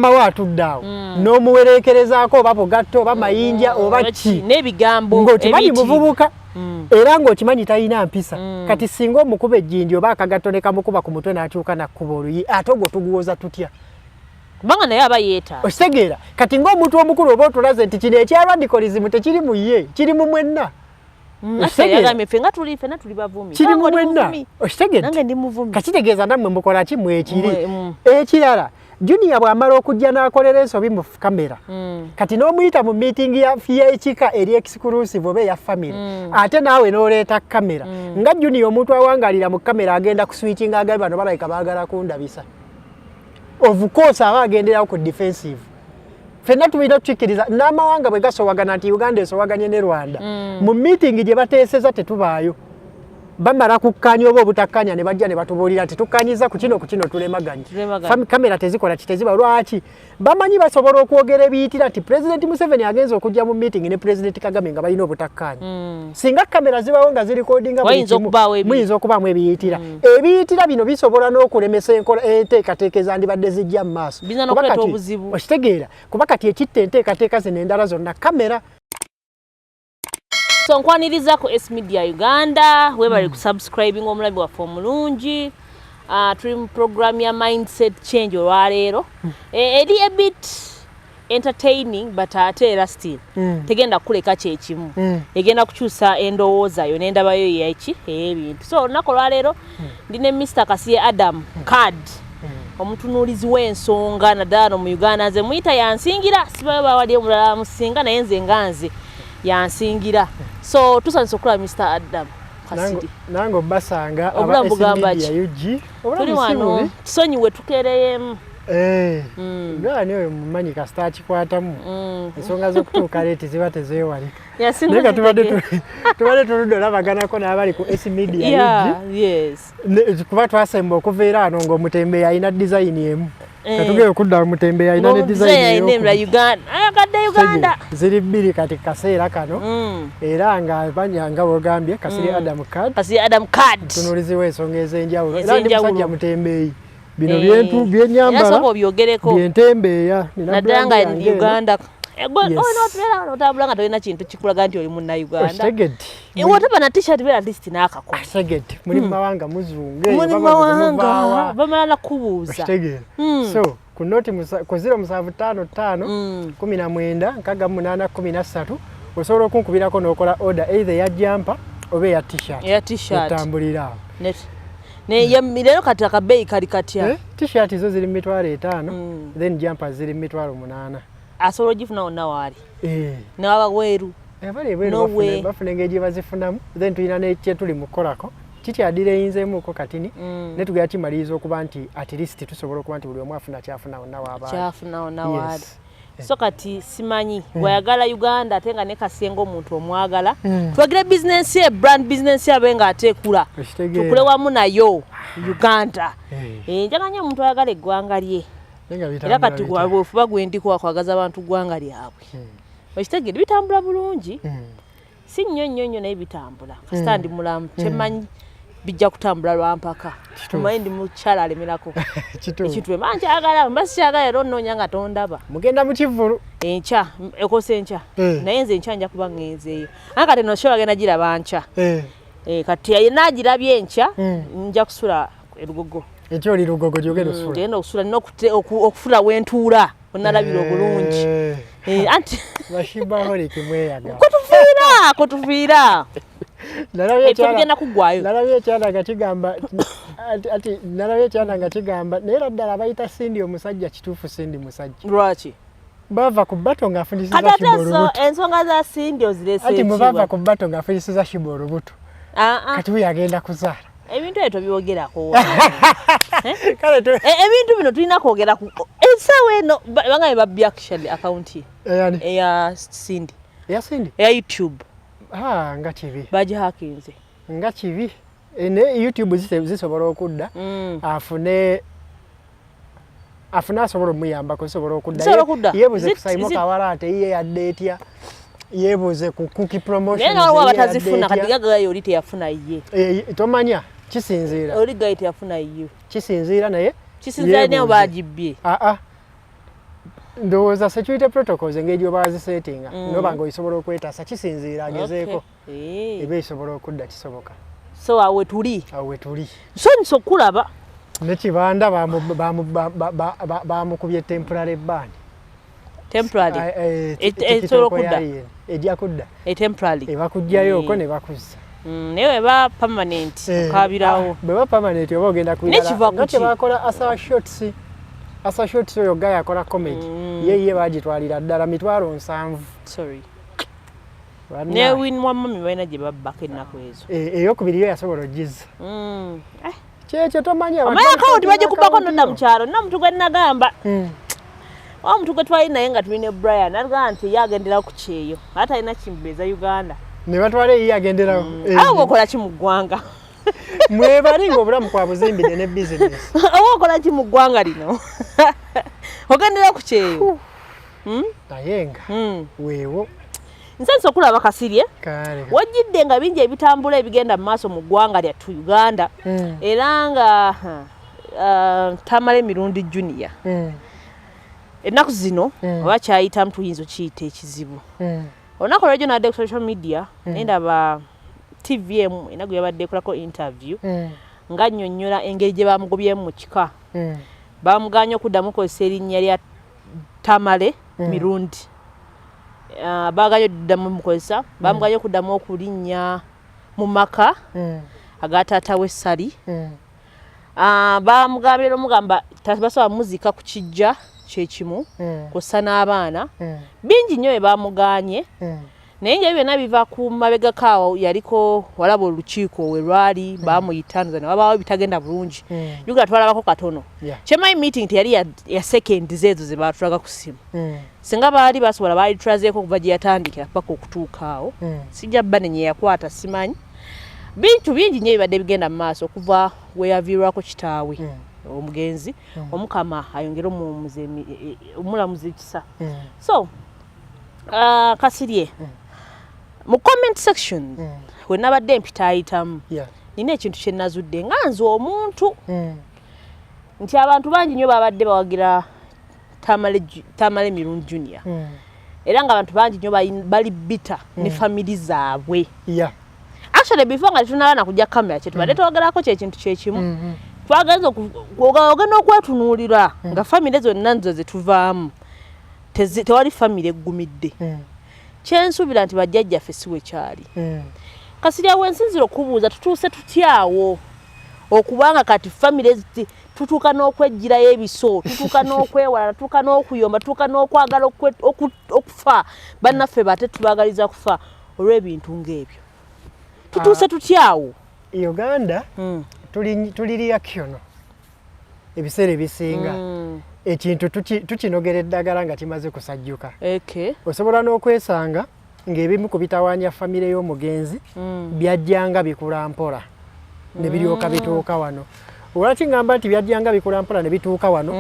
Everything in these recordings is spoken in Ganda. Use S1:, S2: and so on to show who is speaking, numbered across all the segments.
S1: Mawatu dawo no muwerekerezaako babo gatto bamayinja obachi
S2: nebigambo
S1: ngokimanyi muvubuka era ngokimanyi tayina mpisa kati singo mukube jindi oba akagattoneka mukuba ku mutwe n'akyuka nakkuba ate ogwo tuguwoza tutya
S2: kubanga naye aba yeeta
S1: ositegeera kati ng'omuntu omukulu oba otulaze nti kino ekya radicalism tekiri mu ye kiri mu mwenna
S2: fenga tuli bavumi
S1: kiri mu mwenna ositegeera
S2: nange ndi muvumi
S1: kakitegeeza nammwe mukola ki mwekiri ekirala Junior bwamala okujja n'akolera ensobi mu kamera kati n'omuyita mu meeting y'ekika eri exclusive oba eya family ate naawe n'oleeta kamera nga Junior omuntu awangalira mu kamera agenda kuswitchinga agabi bano balayika baagala kundabisa of course aba agenderawo ku defensive fenna tubira tukikiriza n'amawanga bwe gasowagana nti Uganda esowaganye ne Rwanda mu meeting gye bateeseza tetubaayo bamara kukkanya oba obutakanya ne bajja ne batubuulira nti tukkanyiza ku kino tulemaganye kamera tezikola kiteziba lwaki bamanyi basobola okwogera ebiyitira nti President Museveni agenza okujja mu meeting ne President Kagame nga balina obutakanya singa kamera zibawo nga zirikodinga muyinza okubaamu ebiyitira ebiyitira bino bisobola n'okulemesa enteekateeka ezandibadde zijja mu maaso okitegeera kuba kati ekitta enteekateeka zino endala zonna kamera.
S2: So nkwaniriza ku S Media Uganda webali ku subscribing omulabi waffe omulungi tuli mu program ya mindset change olwaleero eri a bit entertaining but ate era still tegenda kuleka kyekimu egenda kukyusa endowooza yo n'endabayo yeki ebintu so olunaku olwaleero ndine Mr. Kasirye Adam Card omutunuulizi w'ensonga naddala mu Uganda nze muyita yansingira sibayo bawali omulala musinga naye nze nganze yansingira so tusanyusa okulaba Mr. Adam Kasirye
S1: nange basanga aba S Media UG
S2: tuli wano tusonyiwe tukereyemu ngani oyo mumanyi kasita akikwatamu ensonga z'okutuuka leeti ziba tezeewalika naye tubadde tuludde olabaganako n'abali ku S Media UG kuba twasemba okuveera ano ng'omutembeeyi alina design emu katugeye okudda mutembeeyi alina ne design Uganda ziri bbiri kati kaseera kano era nga banyanga bwogambye Kasirye Adam Card tunuulizi w'ensonga ez'enjawulo era ndi musajja mutembeeyi bino byentu byenyambala byentembeeya naddala nga Uganda otambula nga tolina kintu kikulaga nti oli munnauganda wotaba na t-shirt bera list n'akako
S1: muli mu mawanga muzunge
S2: muli mu mawanga bamala nakubuuza
S1: so ku noti ku 0755 19 68 osobola okunkubirako n'okola order either ya jumper oba ya t-shirt otambulira lero kati akabeeyi kali katya t-shirt zo ziri mu 5,000 then jumper ziri mu 8,000
S2: asobola ogifuna wonna waali newaba weeru
S1: bafuna engeri gye bazifunamu then tulina nekyetuli mukukolako kikyaddireyinzeemuko katini ne tugera kimaliriza okuba nti at least tusobola okuba nti buli omu afuna kyafuna wonna
S2: waali so kati simanyi wayagala Uganda ate nga ne Kasirye ng'omuntu omwagala twagire bizinensi ye brand bizinensi yabe nga ateekula tukule wamu nayo Uganda njaganya omuntu ayagala eggwanga lye era kati bwefuba gwendiko wakwagaza abantu ggwanga lyabwe okitegere bitambula bulungi si nnyo naye bitambula kasita ndi mulamu kyemanyi bijja kutambula lwampaka tumanyi ndi mukyala alemerako ekitwe mankyagala mbasikyagala era onnoonya nga tondaba
S1: mugenda mu kivulu
S2: enkya ekosa enkya naye nze enkya nja kuba ngenzeeyo anga kati nosho bagenda giraba nkya kati yenna agirabye enkya nja kusula erugogo
S1: ekyoli lugogo gyogera osula
S2: ngenda okusula nina okufuna wentuula onalabira obulungi anti
S1: bashibaho kimweyaga
S2: kutufiira tugenda kuggwayo
S1: nalabye ekyana nga kigamba naye ddala bayita Sindi omusajja kituufu Sindi musajja
S2: lwaki
S1: bava ku bbato ng'afunisiza
S2: katateso ensonga za Sindi ozirese
S1: ati mubava ku bbato ng'afunisiza shiba olubuto kati we yagenda kuzaala
S2: ebintu ebyo tobyogerako ebintu bino tulina kwogera ku ensaawa eno banga babbya actually account eya Sindi eya YouTube
S1: nga kibi
S2: bagihakinze
S1: nga kibi ne YouTube zisobola okudda afune asobola omuyambako zisobola okudda yebuze kusayimo kawala ate ye yadde etya yebuze ku cookie promotion
S2: naye nawe batazifuna kati gagayo oli teyafuna ye
S1: tomanya kisinziira
S2: oli gaite yafuna yo
S1: kisinziira naye
S2: kisinziira ne bajibbye
S1: ndowooza security protocols engeri gye baazisetinga noba ng'oyisobola okwetaasa kisinziira agezeeko eba esobola okudda kisoboka.
S2: So awe tuli nsonyisa okulaba
S1: nekibanda bamukubye temporary ban
S2: esobola okudda
S1: ejja kudda
S2: ebakugjayo
S1: okwo ne bakuzza
S2: naye weba permanent okabirawo
S1: bweba permanent oba ogenda nga tebakola asa shots oyo gaya akola comedy ye bagitwalira ddala 7,000.
S2: ne win wamami balina gye babbako ennaku ezo
S1: eyokubiri yo yasobola ogizza kyekyo tomanyi
S2: akawunti bagikubako nonna mukyalo namuntu gwe nagamba omuntu gwe twali naye nga tulina Brian agamba nti ye agendera ku kyeyo ate alina kimbeeza Uganda
S1: ne batwala ye agenderawo
S2: awo okola ki mu ggwanga
S1: mwebali ng'obulamu kwa buzimbire ne business
S2: awo okola ki mu ggwanga lino ogendera ku kyeyo
S1: naye nga weewo
S2: nsense okulaba Kasirye wajjidde nga bingi ebitambula ebigenda mu maaso mu ggwanga lyattu Uganda era nga Tamale Mirundi Junior ennaku zino oba kyayitamu tuyinza okiyita ekizibu olunaku lwejjo nadde ku social media nendaba TVM enaku yabadde ekolako interview nga nnyonnyola engeri gye bamugobyemu mu kika bamuganya okuddamu kozesa erinnya lya Tamale Mirundi baganya okuddamu mukozesa bamuganya okuddamu okulinnya mu maka aga taata we Sali bamugambira omugamba tabasobola muzika ku kijja kyekimu kussa n'abaana bingi nnyo bamuganye naye nga byonna biva ku mabega kaawo yaliko walaba olukiiko we lwali bamuyitanuza ne wabaawo bitagenda bulungi juga twalabako katono kyemayi meeting teyali ya seconds ezo ze batulaga ku simu singa baali basobola baali tulazeeko okuva gye yatandikira paka okutuuka awo sijja bba nenye yakwata simanyi bintu bingi nnyo bibadde bigenda mu maaso okuva we yaviirwako kitaawe omugenzi omukama ayongera omulamuzi kisa so Kasirye mu comment section we nabadde mpitaayitamu nina ekintu kye nazudde nga nze omuntu nti abantu bangi nnyo babadde bawagira Tamale Mirundi Junior era nga abantu bangi nnyo bali bita ne family zaabwe actually before nga tunaba nakujja kamera kye tubadde twogerako kyekintu kyekimu twagenza ogenda okwetunuulira nga family zonna nzo zetuvaamu tewali family eggumidde kyensuubira nti bajjajjaffe si we kyali Kasirye wensinzira okubuuza tutuuse tutyawo okubanga kati family tutuuka n'okwejjirayo ebiso tutuuka n'okwewala tutuuka n'okuyomba tutuuka n'okwagala okufa bannaffe bate tubaagaliza kufa olw'ebintu ng'ebyo tutuuse tutyawo
S1: Uganda tuli reaction ebiseera ebisinga ekintu tukinogera eddagala nga kimaze kusajjuka osobola n'okwesanga ng'ebimu ku bitawaanya famire y'omugenzi byajjanga bikula mpola ne biryoka bituuka wano olwaki ngamba nti byajjanga bikula mpola ne bituuka wano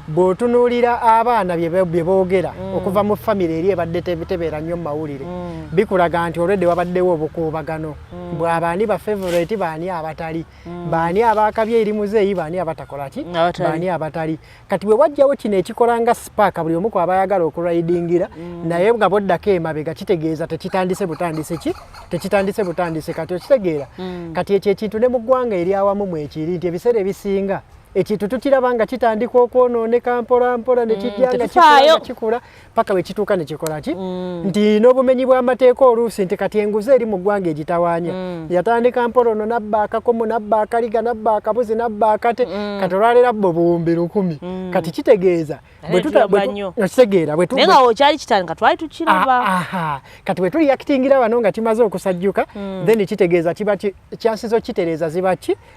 S1: bw'otunuulira abaana bye boogera okuva mu famire eri ebadde tebeera nnyo mu mawulire bikulaga nti olwedde wabaddewo obukuubagano bw'abaani ba favorite baani abatali baani abaakabya eri muzeeyi baani abatakola ki baani abatali kati bwe wajjawo kino ekikola nga spark buli omu kwaba ayagala okuraidingira naye nga boddako emabega kitegeeza tekitandise butandise kati okitegeera kati ekyo ekintu ne mu ggwanga eri awamu mwekiri nti ebiseera ebisinga ekintu tukiraba nga kitandika okwonooneka mpola ne kijjanga kikula paka we kituuka ne kikola ki nti n'obumenyi bw'amateeka oluusi nti kati enguzi eri mu ggwanga egitawaanya yatandika mpola ono nabba akakomo nabba akaliga nabba akabuzi nabba akate kati olwaleera bbo buwumbi 1,000 kati kitegeeza kati bwe tuliyakitingira wano nga kimaze okusajjuka then kitegeeza kiba chances okitereeza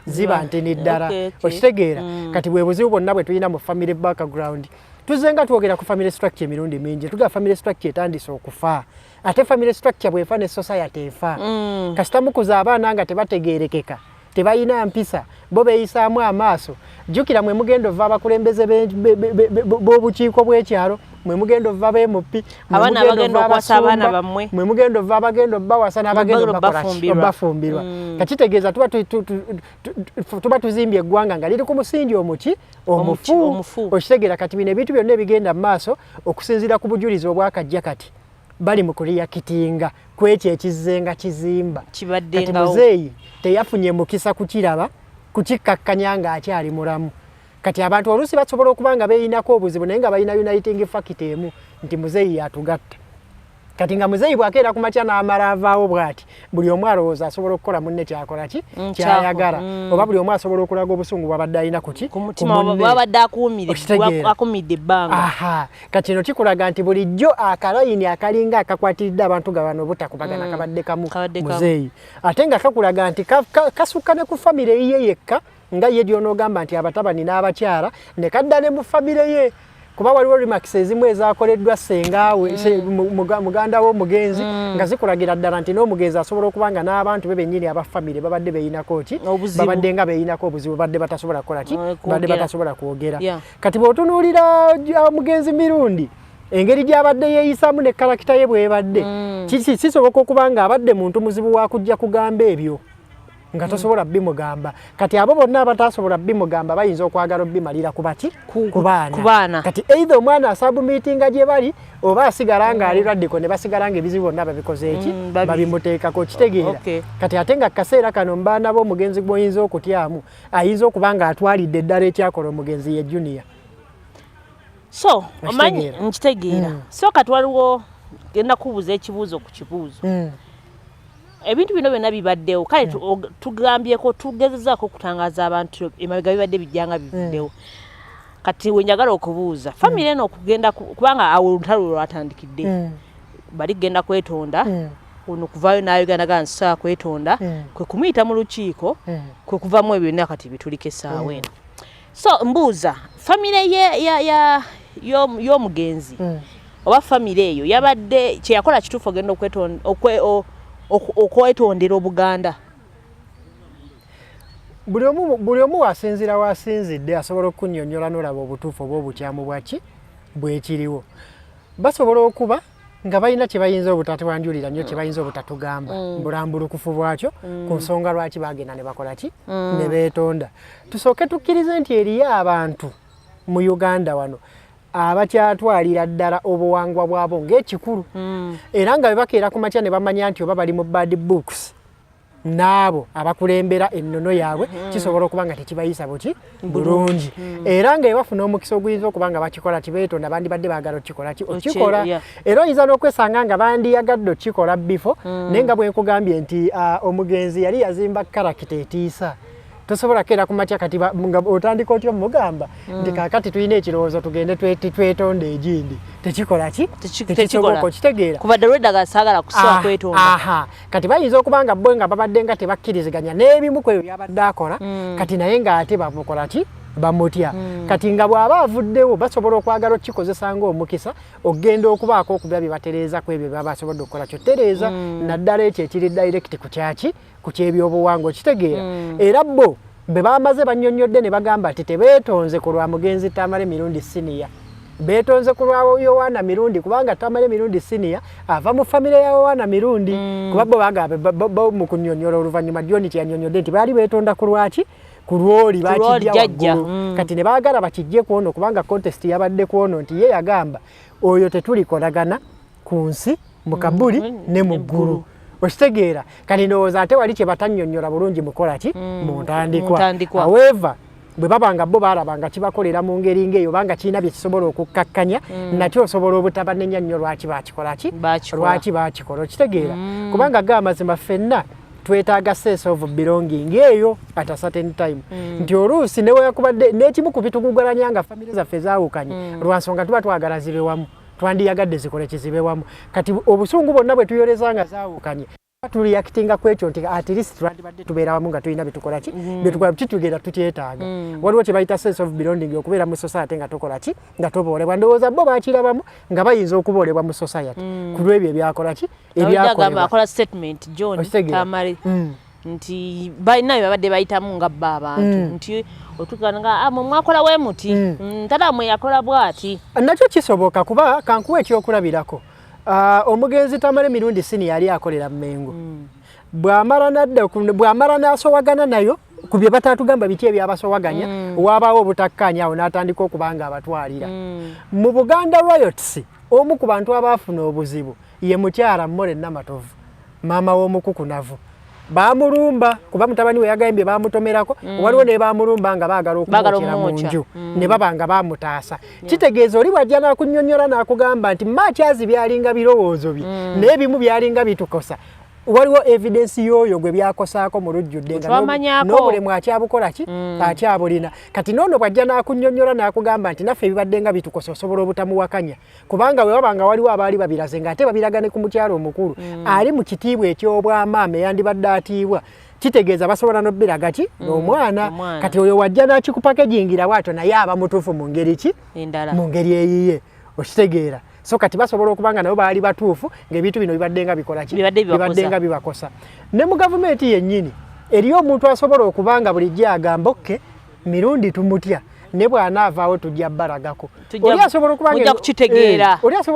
S1: ziba ntini ddala okitegeera kati bwe buzibu bwonna bwe tulina mu family background tuzenga twogera ku family structure emirundi mingi tuga family structure etandise okufa ate family structure bwefa ne society efa kasita mukuza abaana nga tebategeerekeka tebayina mpisa bo beeyisaamu amaaso jjukira mwe mugenda ova abakulembeze b'obukiiko bw'ekyalo mwe mugenda ova bemupi
S2: abana abagenda okwasa abaana bammwe
S1: mwe mugenda ova abagenda obawasa n'abagenda bafumbirwa kakitegeeza tuba tuzimbye eggwanga nga liri ku musingi omufu okitegeera kati bino ebintu byonna ebigenda mu maaso okusinziira ku bujulizi obwakajja kati bali mu kuliyakitinga kwekyo ekizzenga kizimba kati muzeeyi teyafunye mukisa kukiraba kukikkakkanya ng'akyali mulamu kati abantu oluusi basobola okuba nga beeyinako obuzibu naye nga balina uniting fact emu nti muzeeyi yatugatta kati nga muzeeyi bw'akeera ku makya n'amala avaawo bw'ati buli omu alowooza asobola okukola munne kyakola ki kyayagala oba buli omu asobola okulaga obusungu bw'abadde alina ku ki
S2: ku mutima bw'abadde akumidde ebbanga
S1: kati kino kikulaga nti bulijjo akalayini akalinga akakwatiridde abantu ga bano obutakubagana kabadde kamu muzeeyi ate nga kakulaga nti kasukka ne ku famire yiye yekka nga ye gy'onoogamba nti abatabani n'abakyala ne kadda ne mu famire ye kuba waliwo remarks ezimu ezakoleddwa sengaawe muganda w'omugenzi nga zikulagira ddala nti n'omugenzi asobola okuba nga n'abantu be bennyini abafamire babadde beeyinako ki babadde nga beeyinako obuzibu babadde batasobola kukola ki babadde batasobola kwogera kati bw'otunuulira omugenzi mirundi engeri gy'abadde yeeyisaamu ne kalakita ye bw'ebadde kisoboka okuba nga abadde muntu muzibu wa kujja kugamba ebyo nga tosobola bimugamba kati abo bonna abatasobola bimugamba bayinza okwagala bimalira kubaki ku baana kati either omwana asabumitinga gye bali oba asigala nga ali radiko ne basigala nga ebizibu bonna babikoze eki babimuteekako kitegeera kati ate nga kaseera kano mbaana b'omugenzi gw'oyinza okutyamu ayinza okuba nga atwalidde eddala ekyakola omugenzi ye junior
S2: so omanyi nkitegeera so kati waliwo genda kubuuza ekibuuzo ku kibuuzo ebintu bino byonna bibaddewo kale tugambyeko tugezezaako okutangaza abantu emabega bibadde bijjanga bivuddewo kati wenjagala okubuuza famire eno okugenda kubanga awo olutalo lwatandikidde bali kugenda kwetonda ono kuvaayo n'ayoganaga nsa kwetonda kwe kumuyita mu lukiiko kwe kuvaamu ebyo byonna kati bituliko essaawa eno so mbuuza famire y'omugenzi oba famire eyo yabadde kyeyakola kituufu ogenda okwetondera Obuganda
S1: buli omu wasinzira wasinzidde asobola okunnyonnyola n'olaba obutuufu oba obukyamu bwaki bwekiriwo basobola okuba nga balina kye bayinza obutatwanjulira nnyo kye bayinza obutatugamba mbulambulukufu bwakyo ku nsonga lwaki bagenda ne bakola ki ne beetonda tusooke tukkirize nti eriyo abantu mu Uganda wano abakyatwalira ddala obuwangwa bwabo ng'ekikulu era nga bebakeera ku makya ne bamanya nti oba bali mu bad books n'abo abakulembera ennono yaabwe kisobola okuba nga tekibayisa buki bulungi era nga ebafuna omukisa oguyinza okuba nga bakikola kibeetonda bandibadde baagala okikola era oyinza n'okwesanga nga bandiyagadde okikola bifo naye nga bwe nkugambye nti omugenzi yali yazimba karakita etiisa tosobola keera ku makya kati nga otandika otyo mugamba nti kaakati tulina ekirowoozo tugende twetonda egindi tekikola ki tekisoboka okitegeera
S2: kubadde lweddaga saagala kusiba kwetonda
S1: kati bayinza okuba nga bo nga babadde nga tebakkiriziganya n'ebimu ku ebyo byabadde akola kati naye ng'ate bamukola ki bamutya kati nga bw'aba avuddewo basobola okwagala okukikozesa ng'omukisa okugenda okubaako okuba bye batereeza ku ebyo baba basobodde okukola kyottereeza naddala ekyo ekiri direct ku kyaki ku kyebyobuwangwa okitegeera era bo be bamaze bannyonnyodde ne bagamba nti tebeetonze ku lwa mugenzi Tamale Mirundi siniya beetonze ku lwa Yowaana Mirundi kubanga Tamale Mirundi siniya ava mu famire ya Yowaana Mirundi kuba bo bagamba mu kunnyonnyola oluvannyuma John kyannyonnyodde nti baali beetonda ku lwaki ku lwoli bakijja waggulu kati ne baagala bakijje ku ono kubanga contest yabadde ku ono nti ye yagamba oyo tetulikolagana ku nsi mu kabuli ne mu ggulu okitegeera kati ndowooza ate wali kye batannyonnyola bulungi mukola ki mu ntandikwa however bwe babanga bo baalabanga kibakolera mu ngeri ng'eyo banga kirina bye kisobola okukkakkanya nakyo osobola obutabannenya nnyo lwaki bakikola ki lwaki bakikola okitegeera kubanga g'amazima ffenna twetaaga sense of belonging eyo at a certain time nti oluusi newe yakubadde n'ekimu ku bituguggalanya nga famire zaffe zaawukanye lwa nsonga tuba twagala zibe wamu twandiyagadde zikole kizibe wamu kati obusungu bonna bwe tuyoleza nga zaawukanye tuli yakitinga kwekyo nti at least twandibadde tubeera wamu nga tulina bitukola ki byetukola kitugenda tukyetaaga waliwo kye bayita sense of belonging okubeera mu society nga tukola ki nga toboolebwa ndowooza bo bakirabamu nga bayinza okuboolebwa mu society ku lwebyo ebyakola ki
S2: ebyakola statement John Tamale nti nayo babadde bayitamu nga bba abantu nti otukanga mu mwakola we muti ntala mwe yakola bwati
S1: nakyo kisoboka kuba kankuwa ekyokulabirako omugenzi Tamale mirundi sini yali akolera Mmengo bw'amala n'asowagana nayo ku bye batatugamba biti ebyabasowaganya waabawo obutakkanya awo n'atandika okubanga abatwalira mu Buganda Royals omu ku bantu abaafuna obuzibu ye mukyala Mmole Namatovu maama w'omukukunavu baamulumba kuba mutabani we yagambye baamutomerako waliwo ne baamulumba nga baagala okumwokera mu nju ne baba nga baamutaasa kitegeeza oli bw'ajja n'akunnyonnyola n'akugamba nti makyazi byalinga birowoozo bye n'ebimu byalinga bitukosa waliwo evidence yoyo gwe byakosaako mu lujjudde nga n'obulemu akyabukola ki akyabulina kati noono bw'ajja n'akunnyonnyola n'akugamba nti naffe ebibadde nga bitukosa osobola obutamuwakanya kubanga bwe waba nga waliwo abaali babiraze ng'ate babiragane ku mukyalo omukulu ali mu kitiibwa eky'obwamaama eyandibadde atiibwa kitegeeza basobola n'obbiraga ki n'omwana kati oyo wajja n'akikupakejingira bw'atyo naye aba mutuufu mu ngeri ki mu ngeri eyiye okitegeera so kati basobola okubanga nabo baali batuufu ng'ebintu bino bibadde nga bikola ki bibadde nga bibakosa ne mu gavumenti yennyini eriyo omuntu asobola okubanga bulijjo agamba okke mirundi tumutya ne bw'anaavaawo tujja baragako oli asobola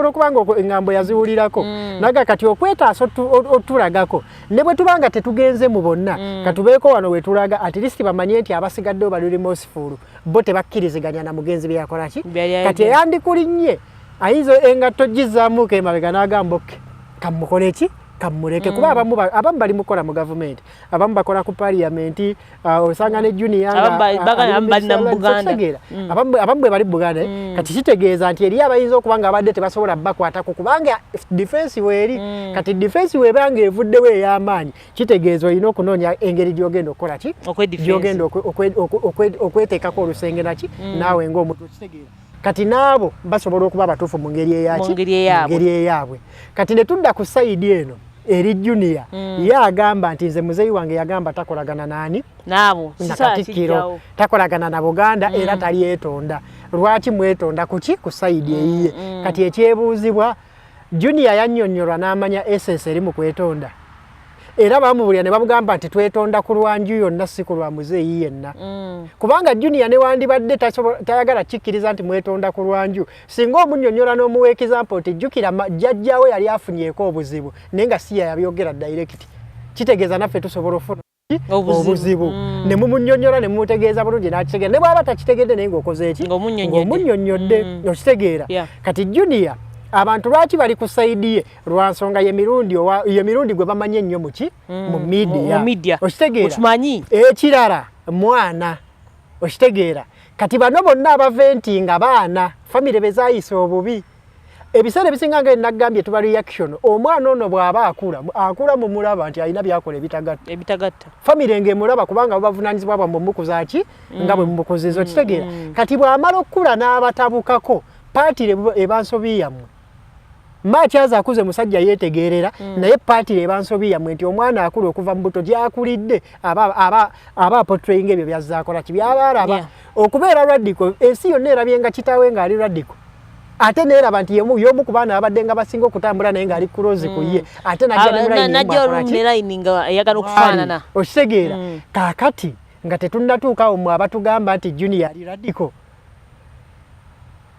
S1: okubanga engambo yaziwulirako naga kati okwetaasa otulagako ne bwe tubanga tetugenze mu bonna katubeeko wano we tulaga at least bamanye nti abasigaddewo baluli mosifulu bo tebakkiriziganya na mugenzi bye yakola ki kati eyandikulinnye ayinza engatto gizaamuuka emabega n'agamba okke kamukole ki kamuleke kuba abamu bali mukola mu gavumenti abamu bakola ku parliamenti osanga ne junior abamu bwe bali Buganda kati kitegeeza nti eriyo abayinza okuba nga abadde tebasobola bakwatako kubanga defense weeri kati defense webanga evuddewo ey'amaanyi kitegeeza olina okunoonya engeri gy'ogenda okukola ki gy'ogenda okweteekako olusenge naki naawe ng'omuntu kitegeeza kati naabo basobola okuba batuufu mu ngeri eyaabwe kati ne tudda ku sayidi eno eri junior ye agamba nti nze muzeeyi wange yagamba takolagana nani
S2: naabo
S1: Katikkiro takolagana na Buganda era talyetonda lwaki mwetonda kuki ku sayidi eyiye kati ekyebuuzibwa junior yannyonnyolwa n'amanya essence eri mu kwetonda era bamubulira ne bamugamba nti twetonda ku lwanju yonna si ku lwa muzeeyi yenna kubanga junior ne wandibadde tayagala kikkiriza nti mwetonda ku lwanju singa omunnyonnyola n'omuwa example nti jjukira jjajjaawe yali afunyeeko obuzibu naye nga si yabyogera direct kitegeeza naffe tusobola ofuna obuzibu ne mumunnyonnyola ne mumutegeeza bulungi n'akitegeera ne bw'aba takitegedde naye ng'okoze eki ng'omunnyonnyodde okitegeera kati junior abantu lwaki bali ku sayidi ye lwa nsonga ye mirundi gwe bamanye ennyo muki mu media okitegeera ekirala mwana okitegeera kati bano bonna abaventinga baana famire bezaayisa obubi ebiseera ebisinga nga nagambye tuba reaction omwana ono bw'aba akula mu mulaba nti alina byakola ebitagatta famire ng'emulaba kubanga babavunaanyizibwa bwa mumukuza ki nga bwe mumukuziza okitegeera kati bw'amala okukula n'abatabukako paatire ebansobi yammwe makyaza akuze musajja yeetegeerera naye paatire ebansobi yammwe nti omwana akula okuva mu buto gy'akulidde aba portraying ebyo byazaakola ki byaba alaba okubeera radical ensi yonna erabye nga kitaawe ng'ali radical ate neeraba nti y'omu ku baana abadde nga basinga okutambula naye ng'ali kulozi ku ye ate
S2: najja nga eyagala okufaanana
S1: okitegeera kaakati nga tetunnatuukawo mmwe abatugamba nti junior ali radical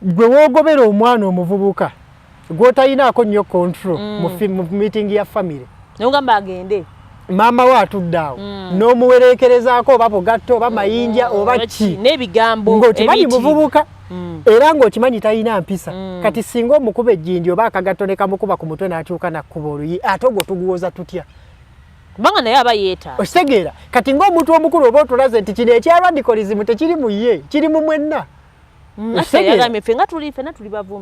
S1: gwe woogobera omwana omuvubuka gw'otayinaako nnyo control mu meeting ya famire
S2: nogamba agende
S1: maama we atudde awo n'omuwereekerezaako oba bugatto oba mayinja oba ki
S2: n'ebigambo
S1: ng'okimanyi muvubuka era ng'okimanyi talina mpisa kati singa omukuba ejjindi oba akagatto ne kamukuba ku mutwe n'akyuka nakkuba oluyi ate ogwo tuguwoza tutya
S2: kubanga naye aba yeetaaga
S1: okitegeera kati ng'omuntu omukulu oba otulaze nti kino ekya radicalism tekiri mu ye kiri mu mwenna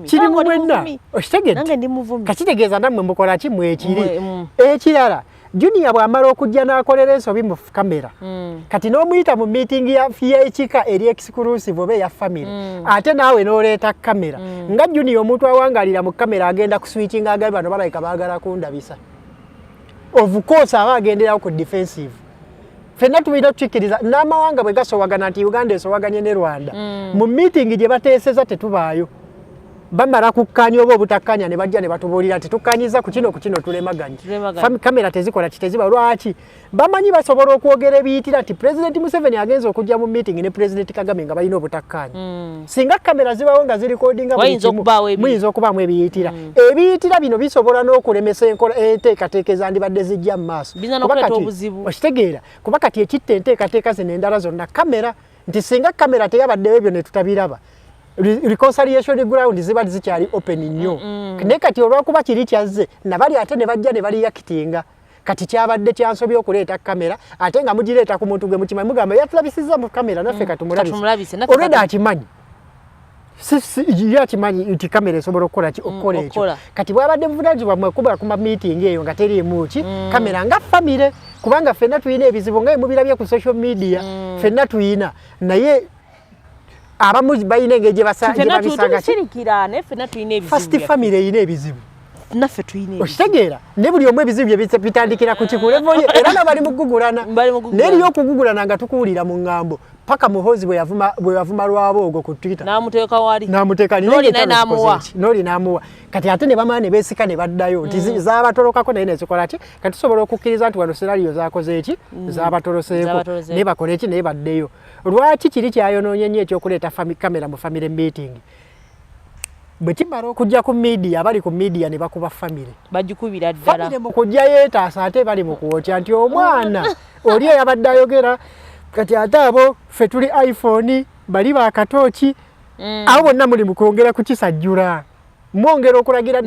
S1: kiri mu mwenna okitegeera kakitegeeza nammwe mukola ki mwekiri ekirala junior bw'amala okujja n'akolera ensobi mu kamera kati n'omuyita mu meeting y'ekika eri exclusive oba eya family ate naawe n'oleeta kamera nga junior omuntu awangalira mu kamera agenda ku switching agali bano balayika baagala kundabisa of course aba agenderawo ku defensive fenna tubira tukikkiriza n'amawanga bwe gasowagana nti Uganda esowaganye ne Rwanda mu meeting gye bateeseza tetubaayo bamala kukkanya oba obutakanya ne bajja ne batubuulira nti tukkanyiza ku kino tulemaganye kamera tezikola kiteziba lwaki bamanyi basobola okwogera ebiyitira nti President Museveni agenza okujja mu meeting ne President Kagame nga balina obutakanya singa kamera zibawo nga zirikodinga muyinza okubaamu ebiyitira ebiyitira bino bisobola n'okulemesa enteekateeka ezandibadde zijja mu maaso okitegeera kuba kati ekitta enteekateeka zino endala zonna kamera nti singa kamera teyabaddeyo ebyo ne tutabiraba reconciliation ground ziba zikyali open nnyo naye kati olwakuba kiri kyazze nabali ate ne bajja ne bali yakitinga kati kyabadde kyansobya okuleeta kamera ate nga mugireeta ku muntu gwe mukimanyi mugamba yatulabisizza mu kamera naffe katumulabise olweda akimanyi yakimanyi nti kamera esobola okukola ekyo kati bwabadde buvunanyizibwa mwekuba ku meeting eyo nga teriimu ki kamera nga famire kubanga ffenna tulina ebizibu nga mubirabye ku social media ffenna tulina naye abamu bayina engeri gye babisanga first family eyina ebizibu
S2: naffe tuyina
S1: okitegeera ne buli omu ebizibu bye bitandikira ku kikulevoye era nabali mugugulana neriyo okugugulana nga tukuwulira mu ŋŋambo paka muhozi bwe yavuma lwaboogo ku Twitter
S2: n'amuteeka wali
S1: n'amuteeka n'oli n'amuwa kati ate ne bamala ne beesika ne baddayo nti zaabatolokako naye nezikola ki kati tusobola okukkiriza nti wano scenario zaakoze eki zaabatoloseeko naye bakole eki naye baddeyo lwaki kiri kyayonoonye nnyo ekyokuleeta kamera mu family meeting bwe kimala okujja ku media abali ku media ne bakuba family
S2: bagikubira ddala
S1: family mu kujja yeetaasa ate bali mu kuwotya nti omwana oli eyabadde ayogera kati ate abo ffe tuli iPhone bali bakatooki abo bonna muli mu kwongera kukisajjula mwongera okulagira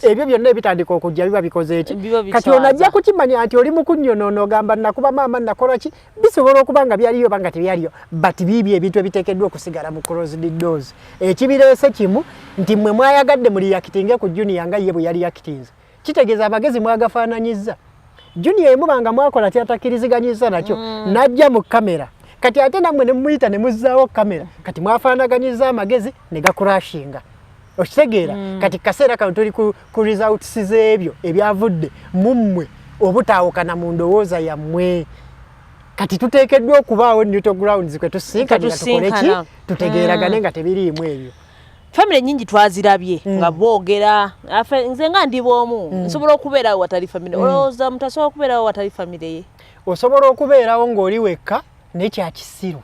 S1: ebyo byonna ebitandika okujja biba bikoze eki kati onajja kukimanya nti oli mu kunnyonoona ogamba nakuba maama nakola ki bisobola okuba nga byaliyo banga tebyaliyo but biibyo ebintu ebiteekeddwa okusigala mu closed doors ekibireese kimu nti mmwe mwayagadde muli yakitinge ku Junior nga ye bwe yali yakitinze kitegeeza amagezi mwagafaananyiza Junior emubanga mwakola kyatakiriziganyizza nakyo najja mu kamera kati ate namwe ne muyita ne muzzaawo kamera kati mwafaanaganyiza amagezi ne gakurashinga okitegeera kati kaseera kano tuli ku results z'ebyo ebyavudde mummwe obutaawukana mu ndowooza yammwe kati tuteekeddwa okubaawo neutral grounds kwe tusinkana tukole ki tutegeeragane nga tebiriimu ebyo
S2: family nyingi twazirabye nga boogera nze nga ndi bw'omu nsobola okubeerawo watali family olowooza mutasobola okubeerawo watali family ye
S1: osobola okubeerawo ng'oli wekka nekyakisiru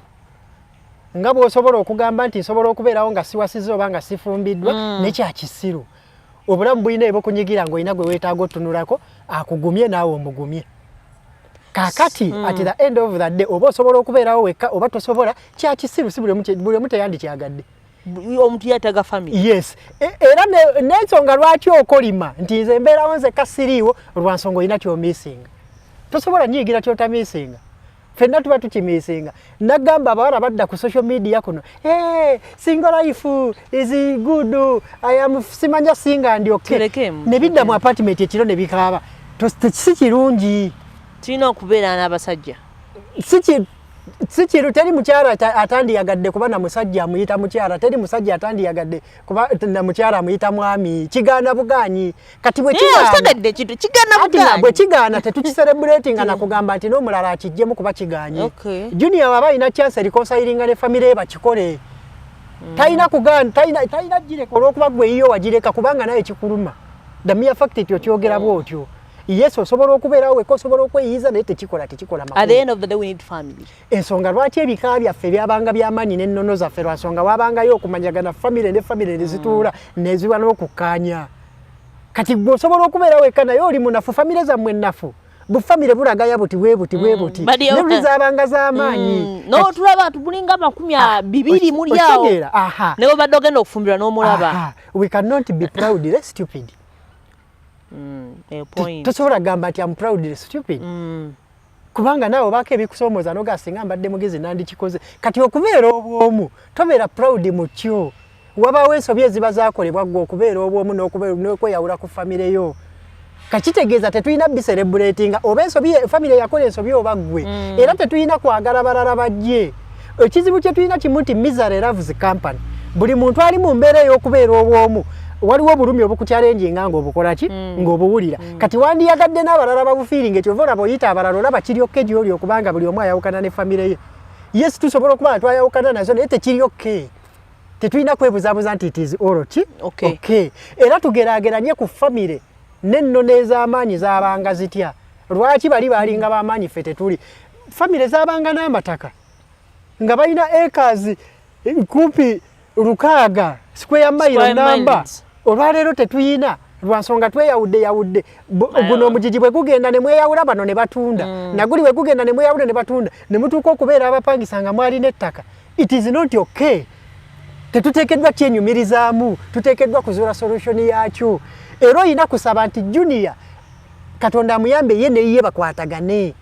S1: nga bw'osobola okugamba nti nsobola okubeerawo nga siwasiza oba nga sifumbiddwa nekyakisiru obulamu bulina ebyokunyigira ng'olina gwe weetaaga otunulako akugumye naawe omugumye kakati at the end of the day oba osobola okubeerawo wekka oba tosobola kyakisiru si buli omu teyandikyagadde
S2: omuntu yataga family
S1: yes era n'ensonga lwaki okolima nti nze mbeerawo nzekka siriiwo olwansonga olina kyomisinga tosobola nyigira kyotamisinga ffenna tuba tukimisinga nagamba abawala badda ku social media kuno single life is good simanya singa ndi okay ne bidda mu apartment ekiro ne bikaaba si kirungi
S2: tulina okubeera n'abasajja
S1: sikiru teri mukyala atandiyagadde kuba na musajja amuyita mukyala teri musajja atandiyagadde kuba na mukyala amuyita mwami kigaana buganyi kati bwe kigaana tetukicelebratinga nakugamba nti n'omulala akijjemu kuba kiganye Junior waba alina chance reconcilinga ne family bakikole talina kugaana talina gireka olw'okuba gwe iyo wagireka kubanga naye kikuluma the mere fact etyo kyogera bwotyo yes osobola okubeerawo weka osobola okweyiza naye tekikola makulu.
S2: At the end of the day we need family.
S1: Ensonga lwaki ebika byaffe byabanga by'amaanyi n'ennono zaffe lwasonga wabangayo okumanyagana family ne family nezituula neziwa n'okukkaanya kati gwe osobola okubeerawo weka naye oli munafu family zammwe nnafu bufamile bulagaya buti bwebuti nebulizabanga z'amaanyi
S2: no tulaba tubulinga 200 muri awo nebo badde ogenda okufumbirwa n'omulaba.
S1: We cannot be proudly stupid. Tosobola gamba nti I'm proudly stupid. Kubanga naawe baako ebikusomooza n'ogasinga mbadde mugezi nandikikoze kati okubeera obwomu tobeera proud mu kyo wabaawo ensobi eziba zaakolebwa gwe okubeera obwomu n'okweyawula ku famire yo kakitegeeza tetulina biselebratinga oba ensobi famire yakola ensobi oba ggwe era tetulina kwagala balala bajje. Ekizibu kye tulina kimu nti misery loves company. Buli muntu ali mu mbeera ey'okubeera obwomu waliwo obulumi obukukyalenjinga ng'obukola ki ng'obuwulira kati wandiyagadde n'abalala babufiiringa ekyo olaba oyita abalala olaba kiryokke gy'oli okubanga buli omu ayawukana ne famire ye yes tusobola okuba twayawukana nazo naye tekiri okay tetulina kwebuzabuza nti it is all okay era tugeraageranye ku family n'ennono ez'amaanyi zaabanga zitya lwaki bali balinga b'amaanyi ffe tetuli family zaabanga n'amataka nga balina acres kumpi 600 square mile namba olwaleero tetuyina lwansonga tweyawudde guno omugigi bwe gugenda ne mweyawula bano ne batunda naguli bwe gugenda ne mweyawula ne batunda ne mutuuka okubeera abapangisa nga mwali n'ettaka it is not okay tetuteekeddwa kyenyumirizaamu tuteekeddwa kuzuula solution yakyo era oyina kusaba nti Junior Katonda amuyambe ye ne ye bakwatagane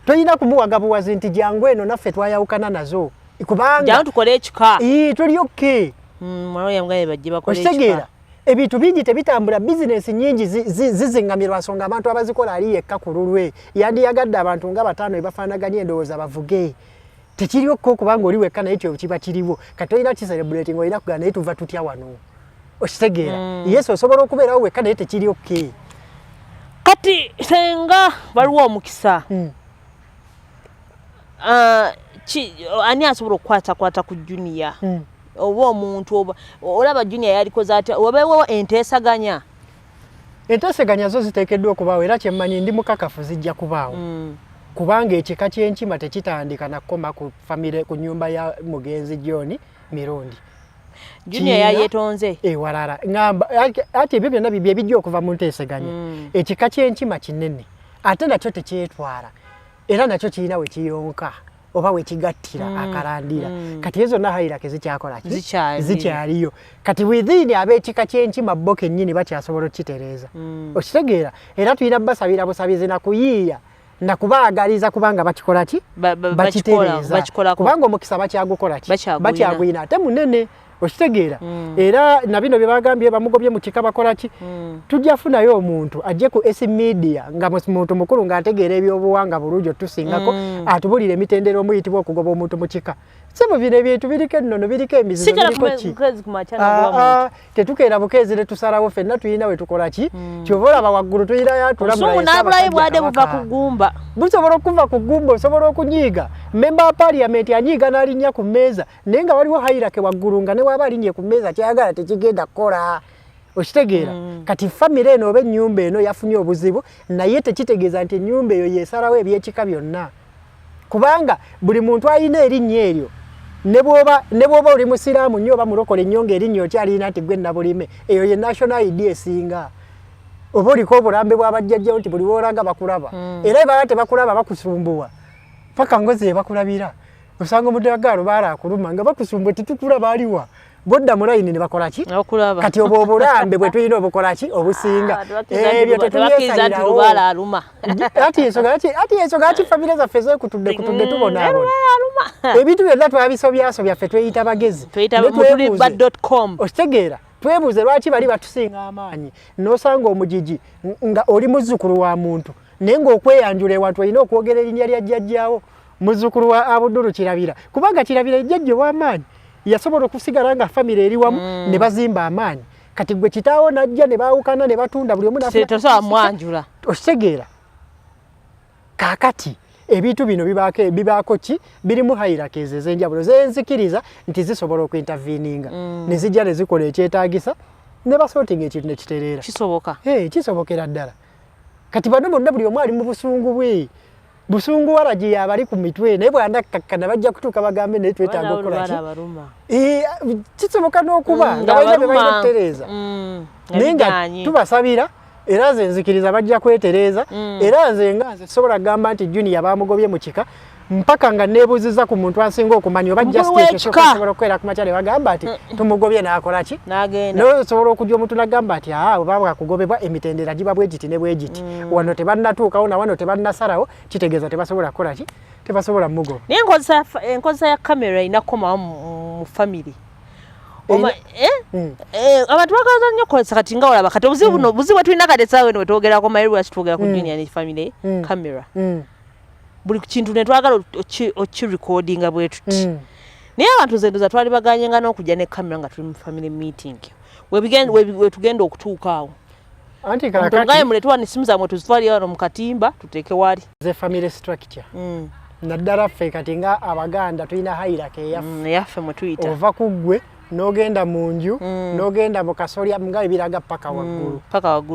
S1: toyina kumuwagabuwazi nti jangu eno naffe twayawukana nazo kubanga
S2: jangu tukole ekika
S1: tuli okay
S2: mwana yangaye bajje bakole ekika
S1: ebintu bingi tebitambula business nyingi zizingamirwa nsonga abantu abazikola ali yekka ku lulwe yandiyagadde abantu nga batano ebafaanaganye endowooza bavuge tekiri okko kubanga oli wekka naye kyo kiba kiriwo kati olina kiselebrating olina kugana naye tuva tutya wano okitegeera yesu osobola okubeerawo wekka naye tekiri okay
S2: kati senga waliwo omukisa ani asobola okukwatakwata ku Junior oba omuntu olaba Junior yalikoze atya obeewo enteesaganya
S1: zo ziteekeddwa okubaawo era kyemmanyi ndi mukakafu zijja kubaawo kubanga ekika ky'enkima tekitandika nakoma ku famire ku nyumba ya mugenzi John Mirundi
S2: Junior yayetonze
S1: walala ngamba ati ebyo byonna bibye bijja okuva mu nteesaganya ekika ky'enkima kinene ate nakyo tekyetwala era nakyo kirina we kiyonka oba we kigattira akalandira kati ezo nahayira kezikyakola zikyaliyo kati within ab'ekika ky'enkima bo kennyini bakyasobola okitereeza okitegeera era tulina basabira busabizi na kuyiiya na kubaagaliza kubanga bakikola ki bakitereeza kubanga omukisa bakyagukola ki bakyagwina ate munene okitegeera era na bino bye bagambye bamugobye mu kika bakola ki tujja funayo omuntu ajje ku S media nga muntu mukulu ng'ategeera ebyobuwanga bulungi otusingako atubulire emitendera omuyitibwa okugoba omuntu mu kika sebo bino ebintu biriko ennono biriko emizizo biriko ki tetukeera bukeezi ne tusalawo ffenna tuyina we tukola ki kyova olaba waggulu tuyina
S2: yatulamulaye bwade buva ku ggumba
S1: busobola okuva ku ggumba osobola okunyiiga member wa parliament anyiiga n'alinnya ku mmeeza naye nga waliwo hayirake waggulu nga ne waba alinnye ku mmeeza kyayagala tekigenda kukola okitegeera kati famire eno oba ennyumba eno yafunye obuzibu naye tekitegeeza nti ennyumba eyo yesalawo ebyekika byonna kubanga buli muntu alina erinnya eryo ne bw'oba oli musiraamu nnyo oba mulokole nnyo ng'erinnya okyalina nti gwe nabulime eyo ye national ID esinga oba oliko obulambe bw'abajjajjawo nti buli woolanga bakulaba era ebala tebakulaba bakusumbuwa paka ngozi ebakulabira osanga omudagaalo baala akuluma nga bakusumbwe titukulaba aliwa bodda mu layini ne bakola ki kati obwo obulambe bwe tulina obukola ki obusinga ebyo tetubyesalirawo ati ensonga ki famire zaffe zekutudde tubonaabona ebintu byonna twabisobyasobya ffe tweyita bagezi okitegeera twebuuze lwaki bali batusinga amaanyi n'osanga omugigi nga oli muzzukulu wa muntu naye ng'okweyanjula ewantu olina okwogera erinnya lya jjajjaawo muzzukulu wa Abudulu Kirabira kubanga Kirabira jjajja ow'amaanyi yasobola okusigala nga famire eri wamu ne bazimba amaanyi kati gwe kitaawo najja ne baawukana ne batunda buli omu
S2: mwanjula
S1: okitegeera kaakati ebintu bino bibaako ki birimu hayirakeezi ez'enjawulo zenzikiriza nti zisobola okuinterveninga ne zijja ne zikola ekyetaagisa ne basootinga ekintu ne kitereera kisobokera ddala kati bano bonna buli omu ali mu busungu bwe busungu waraji abali ku mitwe naye bwandakkakkana bajja kutuuka bagambe naye twetaaga okukola ki kisoboka n'okuba nga balina bye balina okutereeza naye nga tubasabira era nze nzikiriza bajja kwetereeza era nze sobola kugamba nti Junior bamugobye mu kika mpaka nga neebuuziza ku muntu ansinga okumanya oba justice osobola okukwera ku makya ne bagamba nti tumugobye n'akola ki nosobola okujja omuntu n'agamba nti oba bwakugobebwa emitendera giba bwe giti ne bwe giti wano tebannatuukawo na wano tebannasalawo kitegeeza tebasobola kukola ki tebasobola mugoba
S2: naye enkozesa ya kamera inakomawo mu famire abantu bakaza nnyo kukozesa kati nga olaba kati obuzibu bwe tulina kati essaawa eno wetwogerako mayiro lwaki twogera ku Junior ne famire kamera buli kintu ne twagala okirekodinga bwe tuti naye abantu zendoza twali baganyenga n'okujja ne kamera nga tuli mu family meeting we tugenda okutuuka awo
S1: anti kakati
S2: muleetwa n'essimu zammwe tuzitwalire wano mu katimba tuteeke wali
S1: ze family structure naddala ffe kati nga Abaganda tulina hayirako
S2: eyaffe mwe tuyita
S1: ova ku ggwe n'ogenda mu nju n'ogenda mu kasolya nga ebiraga paka waggulu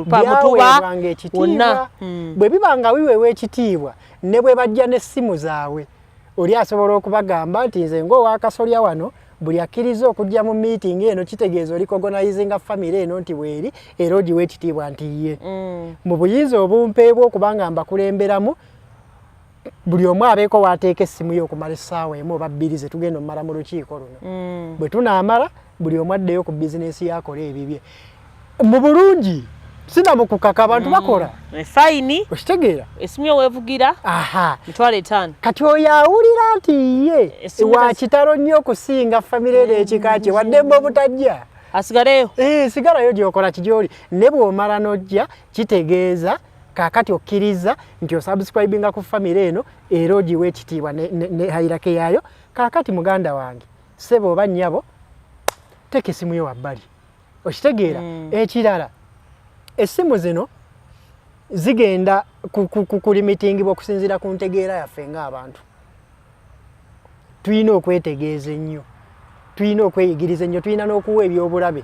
S2: mutuba
S1: ekitiibwa bwe biba nga wiweewa ekitiibwa ne bwe bajja n'essimu zaabwe oli asobola okubagamba nti nze ng'owakasolya wano buli akkiriza okujja mu meeting eno kitegeeza oli organizinga family eno nti bweri era ogiwa ekitiibwa nti ye mu buyinza obumpeebwa okubanga mbakulemberamu buli omu abeeko waateeka essimu yo okumala essaawa emu oba bbiri ze tugenda omumala mu lukiiko luno bwe tunaamala buli omu addeyo ku bizinesi yakola ebibye mu bulungi sina mu kukaka abantu bakola
S2: fayini
S1: okitegeera
S2: essimu yo weevugira mitwalo 5
S1: kati oyo awulira nti ye wa kitalo nnyo okusinga famire ero ekika kye waddemba obutajja
S2: asigaleyo
S1: sigalayo gy'okola kigyoli ne bw'omala n'ojja kitegeeza kaakati okkiriza nti osubscribinga ku famire eno era ogiwa ekitiibwa ne hayirake yaayo kaakati muganda wange ssebo oba nnyabo teeka essimu yo wabbali okitegeera ekirala essimu zino zigenda kulimitingibwa okusinziira ku ntegeera yaffe ng'abantu tulina okwetegeeza ennyo tulina okweyigiriza ennyo tulina n'okuwa ebyobulabe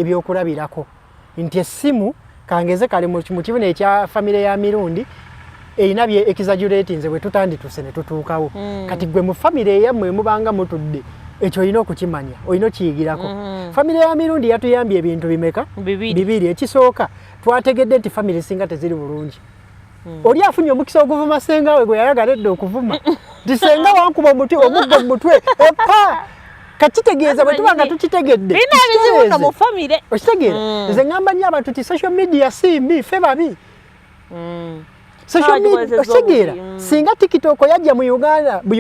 S1: ebyokulabirako nti essimu kangeze kale mu kibune ekya famire ya mirundi erina bye exaggeratinze bwe tutandituse ne tutuukawo kati gwe mu famire yammwe mubanga mutudde ekyo olina okukimanya olina okiyigirako famire ya mirundi yatuyambye ebintu bimeka bibiri ekisooka twategedde nti famire singa teziri bulungi oli afunye omukisa oguvuma senga we gwe yayagala edda okuvuma nti senga wankuba omuti omuggo mu mutwe epa kakitegeeza bwe tuba nga tukitegedde okitegeera nze ngamba nnyo abantu ti social media simbi ffe babi social media okitegeera singa tiktok yajja mu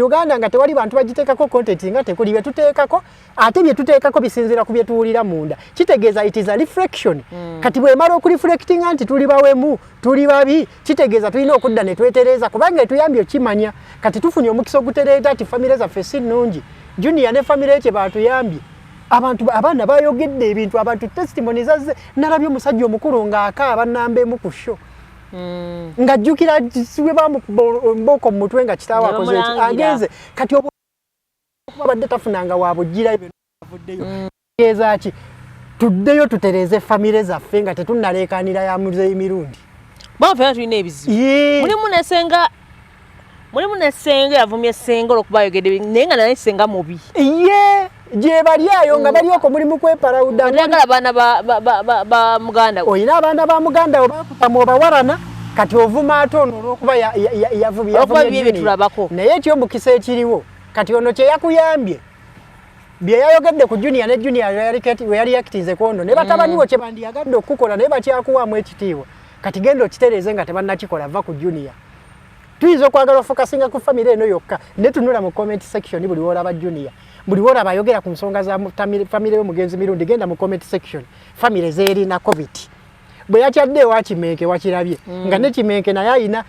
S1: Uganda nga tewali bantu bagiteekako content nga tekuli bye tuteekako ate bye tuteekako bisinziira ku bye tuwulira munda kitegeeza it is a reflection kati bwemala okureflectinga nti tuli bawemu tuli babi kitegeeza tulina okudda ne twetereeza kubanga etuyambye okimanya kati tufunye omukisa ogutereeta ati famire zaffe si nnungi Junior ne famire kye baatuyambye abantu abaana bayogedde ebintu abantu testimony zazze nalabye omusajja omukulu ng'akaaba nnamba emu ku show ng'ajjukira siwe bamuboko mu mutwe nga kitaawe akoze agenze kati obadde tafunanga waabujjira avuddeyo tegeeza ki tuddeyo tutereze famire zaffe nga tetunnaleekaanira ya muzeeyi mirundi
S2: bafena tulina ebizibu mulimu nesenga yavumye senga olwokuba ayogedde naye nga naye senga mubi
S1: ye gye bali ayo nga bali oko mulimu kweparawuda
S2: oyagala abaana ba muganda
S1: oyina abaana ba muganda obakupamu obawarana kati ovuma ate ono olwokuba
S2: yavumye
S1: naye ekyomukisa ekiriwo kati ono kye yakuyambye bye yayogedde ku Junior ne Junior we yali yakitinze kono ne batabaniwo kye bandiyagadde okukola naye bakyakuwaamu ekitiibwa kati genda okitereeze nga tebannakikola va ku Junior tuyinza okwagala ofokasinga ku famire eno yokka ne tunula mu comment section buli wolaba Junior buli wolaba ayogera ku nsonga za famire y'omugenzi mirundi genda mu comment section famire zeerina covid bwe yakyadde wakimenke wakirabye nga ne kimenke naye ayina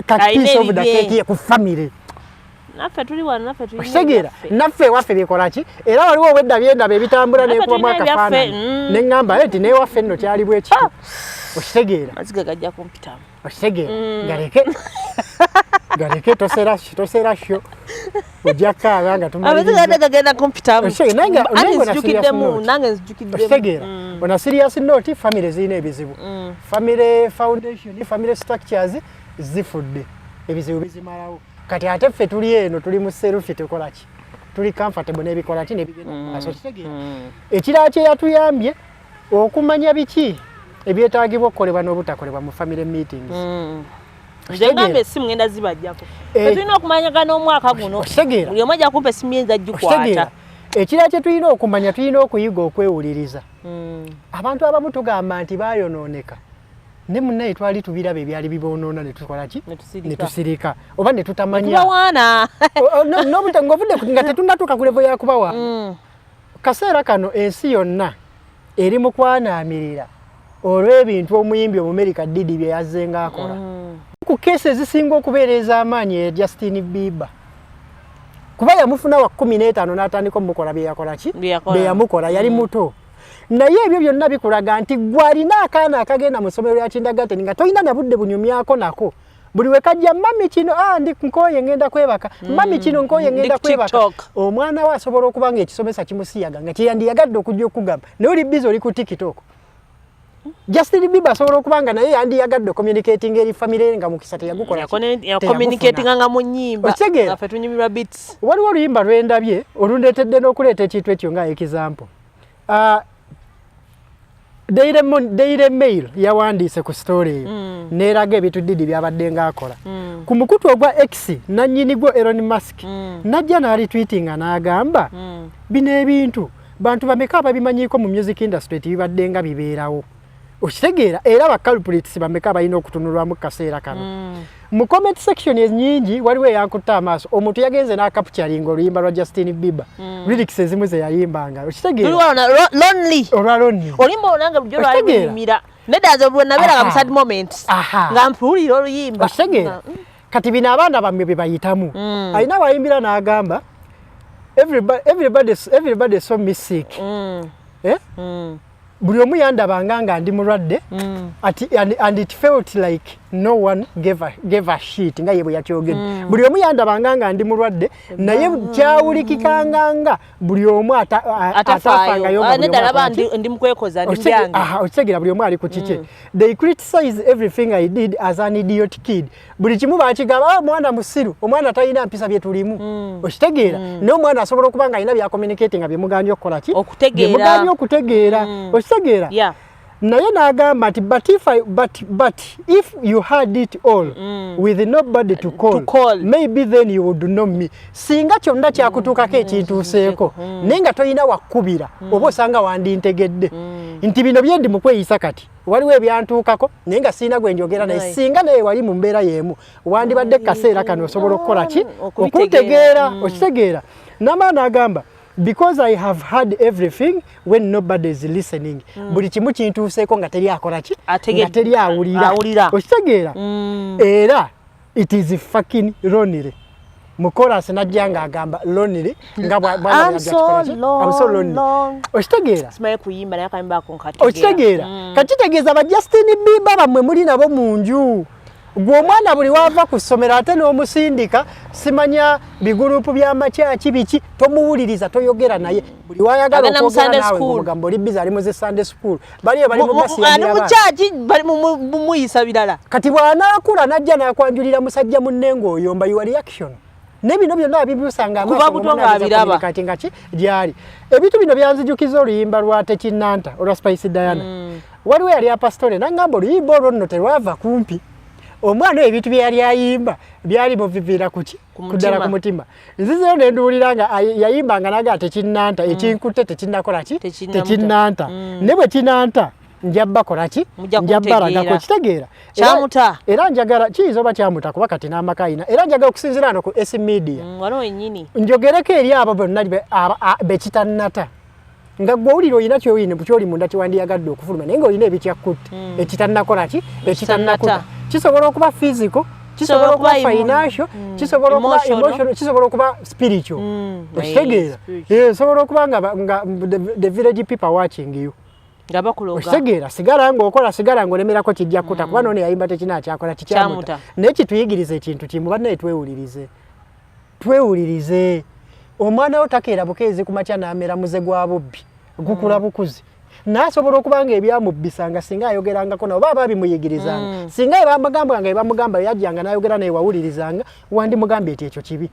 S1: piece of the cake ku famire
S2: naffe tuli wano naffe tuli
S1: okitegeera naffe waffe bikola ki era waliwo obwedda byendaba ebitambula n'ekubamu akafaananyi ne ŋŋamba nti naye waffe nno kyali bwe kiti okitegeera
S2: maziga gajja kumpitamu
S1: okitegeera galeke tosera sho ojja kaaba nga
S2: tumaligagenda kumpitamu
S1: nange nzijukiddemuokitegeera ona serious note famire zirina ebizibu famire foundation famire structures zifudde ebizibu bizimalawo kati ate ffe tuli eno tuli mu serufi tukola ki tuli comfortable n'ebikola ki nebigenda maaso kitegeera ekirala kye yatuyambye okumanya biki ebyetaagibwa okukolebwa n'obutakolebwa mu family meetings
S2: ngambe essimu ngenda zibajjako tulina okumanyagana omwaka guno buli omu ajja kumpa essimu yenza gikwata
S1: ekirala kye tulina okumanya tulina okuyiga okwewuliriza abantu abamu tugamba nti baayonooneka ne munnaye twali tubiraba ebyali biboonoona ne tukola ki ne tusirika oba ne tutamanya ng'ovudde nga tetunnatuuka ku levo yakubawa kaseera kano ensi yonna eri mu kwanaamirira olw'ebintu omuyimbi Omumerika Diddy bye yazzenga akola ku keesi ezisinga okubeera ez'amaanyi ya Justin Bieber kuba yamufuna wa 15 n'atandika omukola bye yakola ki bye yamukola yali muto naye ebyo byonna bikulaga nti gwalina akaana akagenda mu ssomero lya kindagateni nga tolina na budde bunyumyako nako buli wekajja mami kino ndi nkoye ngenda kwebaka mami kino nkoye ngenda kwebaka omwana we asobola okubanga ekisomesa kimusiyaga nga kyeyandiyagadde okujja okugamba naye oli bizi oli ku TikTok. Justin Bieber asobola okubanga naye yandiyagadde communicating eri family nga mukisa teyagukola
S2: communicating nga mu nnyimba afe tunyumirwa beats.
S1: Waliwo oluyimba lwendabye olundeetedde n'okuleeta ekintu ekyo nga example. Daily Mail yawandiise ku story eyo n'eraga ebituddidi byabadde ng'akola ku mukutu ogwa X nannyini gwo Elon Musk najja n'alitweetinga n'agamba bino ebintu bantu bameka ababimanyiiko mu music industry tibibadde nga bibeerawo okitegeera era baculprits bameka balina okutunulwamu kaseera kano mu comment section nyingi waliwo eyankutte amaaso omuntu yagenze n'akapchalinga oluyimba lwa Justin Bieber lyrics ezimu ze yayimbanga okitegeera lonely
S2: olimba olanga bujjo lwayimira nedaze bwe nabeera mu sad moments nga mpulira oluyimba
S1: okitegeera kati bino abaana bammwe be bayitamu alina wayimbira n'agamba everybody so me sick buli omu yandabanga nga ndi mulwadde and it felt like no one gave a shit nga yebwe yakyogedde buli omu yandabanga nga ndi mulwadde naye kyawulikikanga nga buli omu atafangayo
S2: nedalaba ndi mukwekoza ndi byange
S1: okitegeera buli omu ali ku kike they criticize everything I did as an idiot kid buli kimu bakigamba mwana musiru omwana talina mpisa bye tulimu okitegeera naye omwana asobola okuba nga alina bya communicating nga byemugambye okukola ki byemugambye okutegeera okitegeera naye n'agamba nti but if you had it all with nobody to call maybe then you would know me singa kyonna kyakutuukako ekintuuseeko naye nga tolina wakkubira oba osanga wandintegedde nti bino byendi mu kweyisa kati waliwo ebyantuukako naye nga sirina gwe njogera naye singa naye wali mu mbeera y'emu wandibadde kaseera kano osobola okukola ki okutegeera okitegeera n'amaana agamba because I have had everything when nobody is listening buli kimu kintuuseeko nga teri akola ki nga teri awulira okitegeera era it is fucking lonely mu chorus najja nga agamba lonely nga
S2: I'm so lonely
S1: okitegeera
S2: simaye kuyimba naye akayimba ako nkategeera
S1: okitegeera kakitegeeza ba Justin Bieber bamwe muli nabo mu nju gw'omwana buli wava ku ssomero ate n'omusindika simanya bigurupu by'amakyaki biki tomuwuliriza toyogera naye buli wayagala okwogera nawe ng'omugamba oli bizi ali mu zi Sunday school baliyo bali mu basi
S2: mukyaki bali mumuyisa birala
S1: kati bw'anaakula najja n'akwanjulira musajja munne ng'oyomba your reaction ne bino byonna bibyusanga amaaso kati nga ki gyali ebintu bino byanzijukiza oluyimba lwa Tekinanta olwa Spice Diana waliwo yali apastole nangamba oluyimba olwo nno terwava kumpi omwana ebintu bye yali ayimba byali muviviira kuddala ku mutima nzizeyo ne nduwulira nga yayimbanga naga Tekinanta ekinkutte tekinnakola ki tekinnanta ne bwe kinanta njabba kola ki njabba ragako kitegeera
S2: kyamuta
S1: era njagala kiyinza oba kyamuta kuba kati n'amaka ayina era njagala okusinziira no ku S Media
S2: wano wennyini
S1: njogereko eri abo bonna bekitannata nga gwowulira olina kyoli munda kiwandiyagadde okufuluma naye ng'olina ebikyakutte ekitannakola ki ekitannakuta kisobola okuba physical kisobola okuba financial kisobola okuba emotional kisobola okuba spiritual okitegeera sobola okuba nga the village people watching you
S2: nga bakuloga
S1: okitegeera sigala ng'okola sigala ng'olemerako kijja kuta kuba noone yayimba tekinakyakola kikyamuta naye kituyigiriza ekintu kimu bannaye twewulirize omwana wo takeera bukeezi ku makya n'amera muze gwa bubbi gukula bukuzi nasobola okubanga ebyamubbisanga singa ayogerangako nabo baba bimuyigirizanga singa ebamugambanga ebamugamba yajjanga n'ayogera naye wawulirizanga wandi mugambe eti ekyo kibi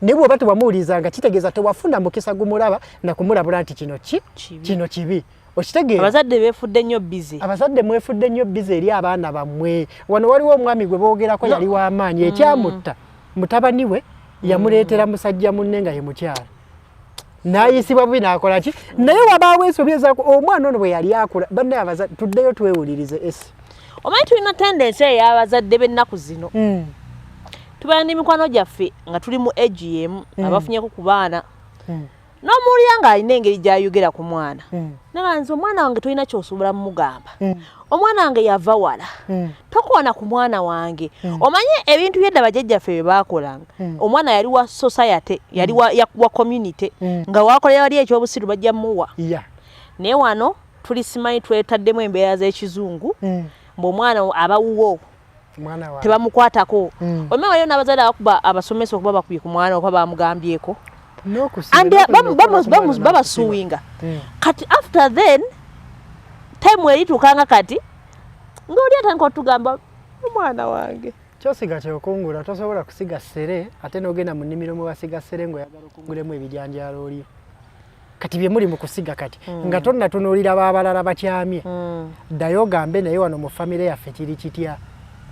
S1: ne bw'oba tewamuwulirizanga kitegeeza tewafuna mukisa gumulaba na kumulabula nti kino kibi okitegeera
S2: abazadde beefudde nnyo bizi
S1: abazadde mwefudde nnyo bizi eri abaana bammwe wano waliwo omwami gwe boogerako yali w'amaanyi ekyamutta mutabani we yamuleetera musajja munne nga ye mukyala n'ayisibwa bubi n'akola ki naye wabaawo ensobyezako omwana ono bwe yali akula bannaye abazadde tuddeyo twewulirize esi
S2: omanyi tulina tendensi ey'abazadde b'ennaku zino tubeera n'emikwano gyaffe nga tuli mu egi y'emu abafunyeko ku baana n'omuwulira ng'alina engeri gy'ayogera ku mwana naganze omwana wange tolina ky'osobola mumugamba omwana wange yava wala tokoona ku mwana wange omanye ebintu byedda bajjajjaffe bye baakolanga omwana yali wa society yali wa community nga waakolera wali ekyobusiru bajja muwa naye wano tuli simanyi twetaddemu embeera z'ekizungu mbw'omwana abawuwo tebamukwatako omewayo n'abazadde abakuba abasomesa okuba bakubye ku mwana okuba bamugambyeko babasuwinga kati after then time erituukanga kati ng'oli atandika otugamba omwana wange
S1: kyosiga kyokungula tosobola kusiga ssere ate n'ogenda mu nnimiro mwe basiga ssere ng'oyagala okungulemu ebijanjaalo olyo kati bye muli mu kusiga kati nga tonnatunuulira baabalala bakyamye ddayo ogambe naye wano mu famire yaffe kiri kitya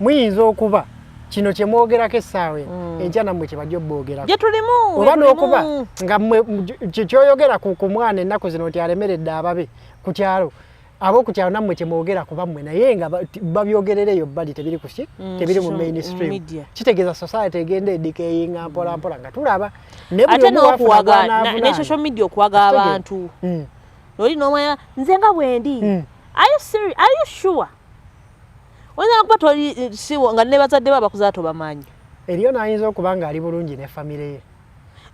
S1: muyinza okuba kino kye mwogerako essaawa eno enkya nammwe kye bajja obboogerako
S2: gye tulimu
S1: oba n'okuba nga kyoyogera ku mwana ennaku zino nti alemeredde ababe ku kyalo ab'oku kyalo nammwe kye mwogera ku bammwe naye nga babyogerereyo bbali tebiri ku ki tebiri mu mainstream kitegeeza society egenda edikeyinga mpolampola nga tulaba
S2: ate n'okuwaga ne social media okuwaga abantu oli n'omanya nze nga bwendi are you sure oyinza kuba toli siwo nga ne bazadde bo abakuzaate obamanyi
S1: eriyo n'ayinza okuba nga ali bulungi ne famire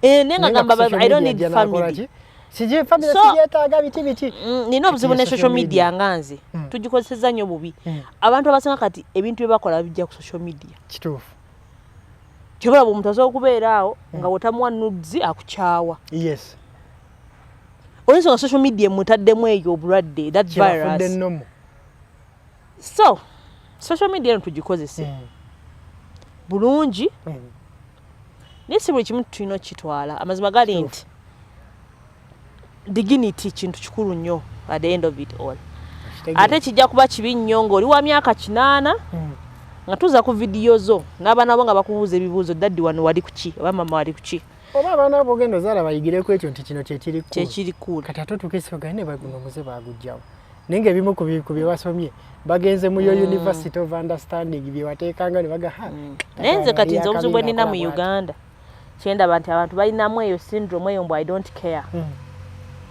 S2: ye naye nga gamba I don't need family
S1: sije family sijetaaga biti
S2: nina obuzibu ne social media nganze tugikozeseza nnyo bubi abantu abasinga kati ebintu bye bakola bijja ku social media
S1: kituufu
S2: kyobola bwe omuntu asobola okubeeraawo nga wotamuwa nudes akukyawa
S1: yes
S2: oyinza nga social media emutaddemu eyo obulwadde that virus so social media eno tugikozese bulungi naye si buli kimu tulina okitwala amazima gali nti dignity kintu kikulu nnyo at the end of it all ate kijja kuba kibi nnyo ng'oli wa myaka 8 nga tuza ku vidiyo zo n'abaana bo nga bakubuuza ebibuuzo daddi wano wali kuki oba mama wali kuki
S1: oba abaana bo genda ozaala bayigireko ekyo nti kino
S2: kyekiri cool
S1: kati ate otukeesiga ne baguno muze baagujjawo naye ng'ebimu ku bye basomye bagenze mu yo University of Understanding bye wateekanga ne baga
S2: naye nze kati nze obuzibu bwe nina mu Uganda kyendaba nti abantu balinamu eyo syndrome eyo mbu I don't care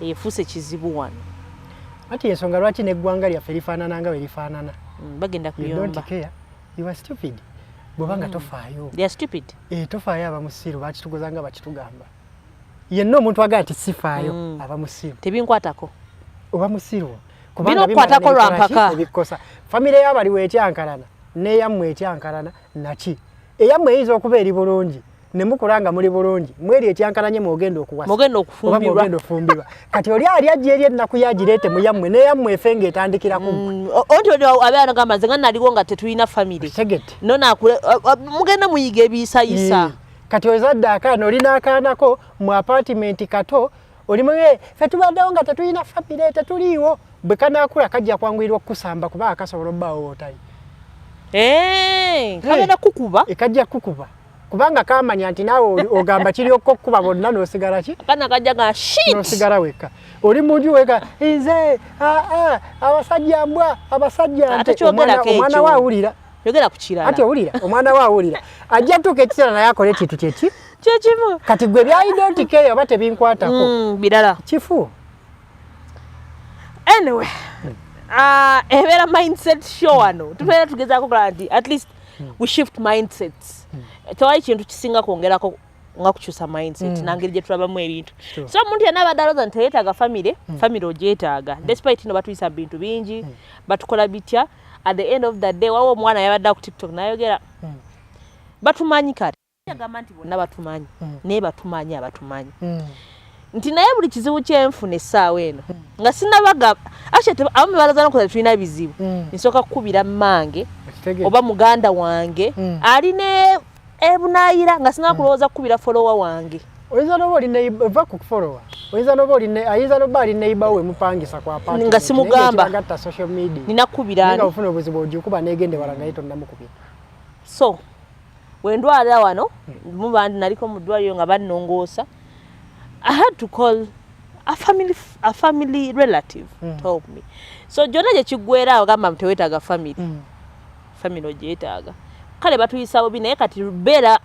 S2: efuuse kizibu wano
S1: ati ensonga lwaki n'eggwanga lyaffe lifaanana nga bwe lifaanana
S2: bagenda kuyomba
S1: you are stupid bw'obanga tofaayo
S2: they are stupid
S1: tofaayo abamusiru bakitugozanga bakitugamba yenna omuntu agaa nti sifaayo abamusiru
S2: tebinkwatako
S1: oba musiru
S2: kubanga binokwatako lwampaka
S1: ebikosa famire y'abaliwo etyankalana n'eyammwe etyankalana naki eyammwe eyinza okuba eri bulungi ne mukulanga muli bulungi mweri etyankalanye mwogenda okuwasa
S2: mwogenda
S1: okufumbirwa kati oli ali ajja eri ennaku yagireete muyammwe n'eyammwe efe ng'etandikira ku
S2: onti oli abeera nagamba nze nga naliwo nga tetulina famire no naakule mugenda muyiga ebiisayisa
S1: kati ozadde akaana olina akaanako mu apartment kato oli muye ffe tubaddewo nga tetulina famire tetuliiwo bwe kanaakula kajja kwanguyirwa okukusamba kuba akasobola obbaawo wootayi
S2: kabeera kukuba
S1: kajja kukuba kubanga kamanya nti naawe ogamba kiri okkuba bonna n'osigala ki
S2: kana kajja nga shit
S1: n'osigala wekka oli mu nju weka nze abasajja mbwa abasajja nte omwana waawulira
S2: yogera ku kirala
S1: ati owulira omwana waawulira ajja tuuka ekisala naye akole ekintu
S2: kyekimu
S1: kati gwe byayidentikeyo oba tebinkwatako
S2: birala
S1: kifu
S2: anyway ebeera mindset show wano tubeera tugezaako kola nti at least we shift mindsets tewali kintu kisinga kwongerako nga kukyusa mindset nangeri gye tulabamu ebintu so omuntu yenna abadde alowooza nti teyeetaaga famire ogyetaaga despite ino batuyisa bintu bingi batukola bitya at the end of the day waliwo omwana yabadde ku TikTok nayogera batumanyi kale agamba nti bonna batumanyi naye batumanyi abatumanyi nti naye buli kizibu kyenfuna essaawa eno nga sinabaga abamu balaza nokoza tulina bizibu nsooka kukubira mmange oba muganda wange alina ebunaayira nga sinaba kulowooza kukubira folowa wange
S1: oyinza noba olina kukufolowa oyinza noba ayinza noba ali neighbor we mupangisa kwa paati
S2: nga simugamba
S1: gatta social media
S2: nina kukubira
S1: nga ufuna obuzibu ogikuba negende wala nga yeto namukubira
S2: so wendwalira wano mubandi naliko mu ddwaliro nga bannongoosa I had to call a family relative to help me. So jona je kigwera agamba mteweetaga family ogyetaaga kale batuyisa obi naye kati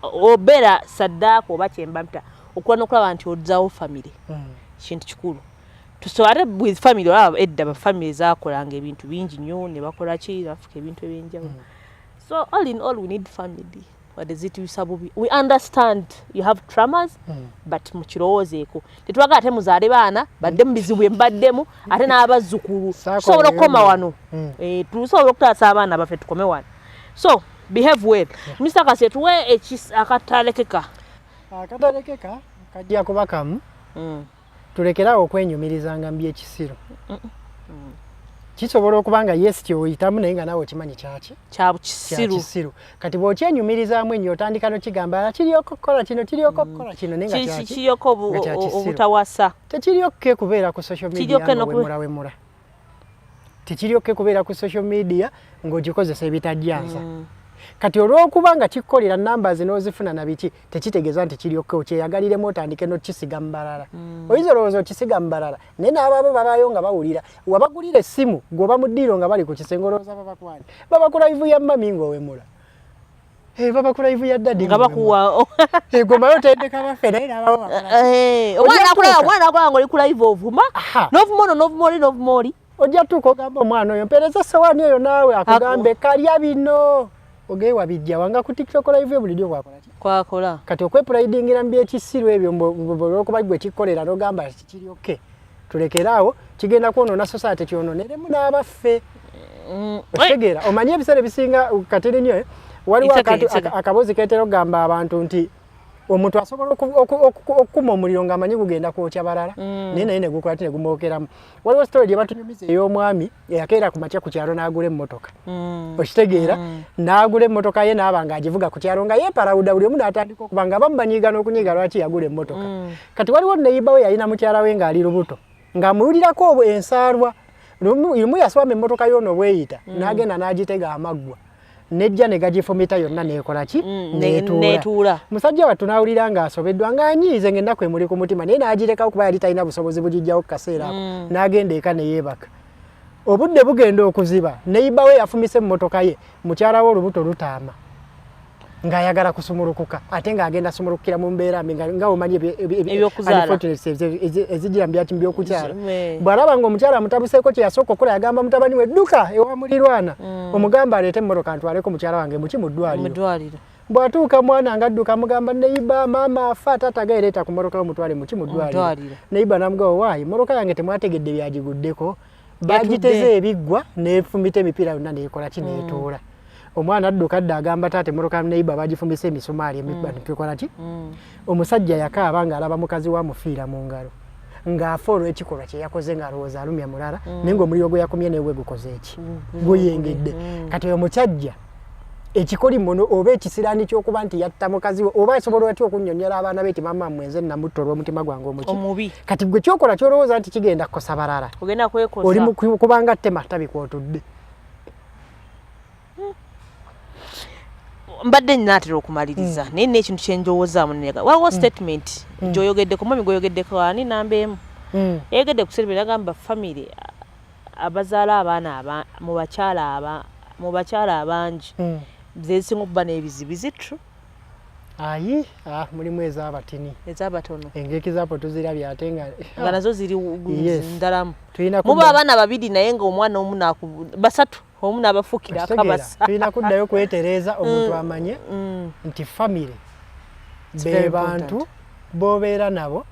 S2: obera saddako oba kyemba mpita okuba n'okulaba nti odzaawo family kintu kikulu tusobola with family olaba edda bafamily zaakolanga ebintu bingi nnyo ne bakola ki bafuka ebintu ebyenjawulo so all in all we need family. What does it bubi? We understand you have traumas, but mukirowoozeeko tetwaga ate muzaale baana badde mu bizibu embaddemu ate n'abazzukulu tusobola okukoma wano tusobola okutaasa abaana baffe tukome wano so behave well. Mr. Kasye tuwe akatalekeka.
S1: Akatalekeka kajja kubakamu. Tulekerawo okwenyumirizanga mbi ekisiro. Kisobola okubanga yes kyoyitamu naye nga nawe kimanyi kyaki
S2: kya kisiru
S1: kati bw'okyenyumirizaamu ennyo otandika n'okigamba kiriyoko kukola kino kiriyoko kukola kino naye nga kyaki
S2: kiriyoko obutawasa
S1: tekiryokke kubeera ku social media wemula tekiryokke kubeera ku social media ng'ogikozesa ebitajjanza kati olw'okuba nga kikkolera numbers n'ozifuna na biki tekitegeeza nti kiryokke okyeyagaliremu otandike n'okisiga mu balala oyinza olowooza okisiga mu balala naye n'abaabo babaayo nga bawulira wabagulira essimu gweoba mu ddiiro nga bali ku kisenge olowooza babakwani baba ku live ya mami ng'owemula baba ku live ya daddi
S2: nga bakuwa
S1: gomayo otendeka baffe naye n'abaabo
S2: omwana akola ng'oli ku live ovuma n'ovumoli
S1: ojja tuuka ogamba omwana oyo mpeereza sowaani eyo naawe akugambe kalya bino ogewa bijja wanga ku TikTok live bulijjo
S2: kwakola
S1: kati okwepulaidingira mbi ekisiru ebyo olw'okuba gwe kikkolera n'ogamba kiri oke tulekeraawo kigenda kwonoona society kyononeremu n'abaffe otegeera omanye ebiseera ebisinga katini nnyo waliwo akabozi keetera okugamba abantu nti omuntu asobola okukuma omuliro ng'amanyi gugenda kwokya balala naye naye ne gukola ti ne gumwokeramu waliwo story gye batunyumiza ey'omwami eyakeera ku makya ku kyalo n'agula emmotoka okitegeera n'agula emmotoka ye n'aba ng'agivuga ku kyalo nga yeeparawuda buli omu n'atandika okuba nga bamubanyiiga n'okunyiiga lwaki yagula emmotoka kati waliwo neyiba we yalina mukyala we ng'ali lubuto ng'amuwulirako ensaalwa lumu yaswama emmotoka y'ono bweyita n'agenda n'agitega amaggwa nejja ne gagifumita yonna neekola ki neetuula musajja wattu n'awulira ng'asobeddwa ng'anyiize ng'ennaku emuli ku mutima naye n'agirekawo kuba yali talina busobozi bugijjawo ku kaseera ako n'agenda eka ne yeebaka obudde bugenda okuziba neyiba we yafumise emmotoka ye mukyala we olubuto lutaama ng'ayagala kusumulukuka ate ng'agenda asumulukukira mu mbeera mbi nga omanyi ezigira mbyaki mbyokukyala bw'alaba ng'omukyala amutabuseeko kye yasooka okukola yagamba mutabani we dduka ewa mulirwana omugamba aleete emmotoka ntwaleko mukyala wange muki mu ddwaliro bw'atuuka mwana ng'adduka amugamba neyiba maama afa taata gaereeta ku mmotoka y'omutwale muki mu ddwaliro neyiba n'amugamba waayi mmotoka yange temwategedde byagiguddeko bagiteze ebiggwa n'efumita emipiira yonna neekola ki neetuula omwana adduka adda agamba taate mmotoka neyiba bagifumbisa emisumaali emikola ki omusajja yakaaba ng'alaba mukazi wa mufiira mu ngalo ng'afa olw'ekikolwa kye yakoze ng'alowooza alumya mulala naye ng'omuliro gwe yakumye newe gukoze eki guyengedde kati oyo mukyajja ekikolimmono oba ekisiraani ky'okuba nti yatta mukazi we oba asobola atya okunnyonnyola abaana be ti maama mwenze namutta olw'omutima gwange omubi kati gwe kyokola ky'olowooza nti kigenda kukosa balala oli kubanga ttema tabikwotudde
S2: mbadde nnaatera okumaliriza naye n'ekintu kye njowoozaamu nega waliwo statement gy'oyogeddeko mami gw'oyogeddeko ani namba emu yayogedde ku serebe nagamba famire abazaala abaana mu bakyala abangi zezisinga okuba n'ebizibu zitru
S1: ayi mulimu ez'abatono engeki zaapo tuzirabye ate nga
S2: nazo ziri ndalamu muba abaana babiri naye ng'omwana omu basatu omu n'abafukira akabasa
S1: tulina kuddayo kwetereeza omuntu amanye nti famire be bantu b'obeera nabo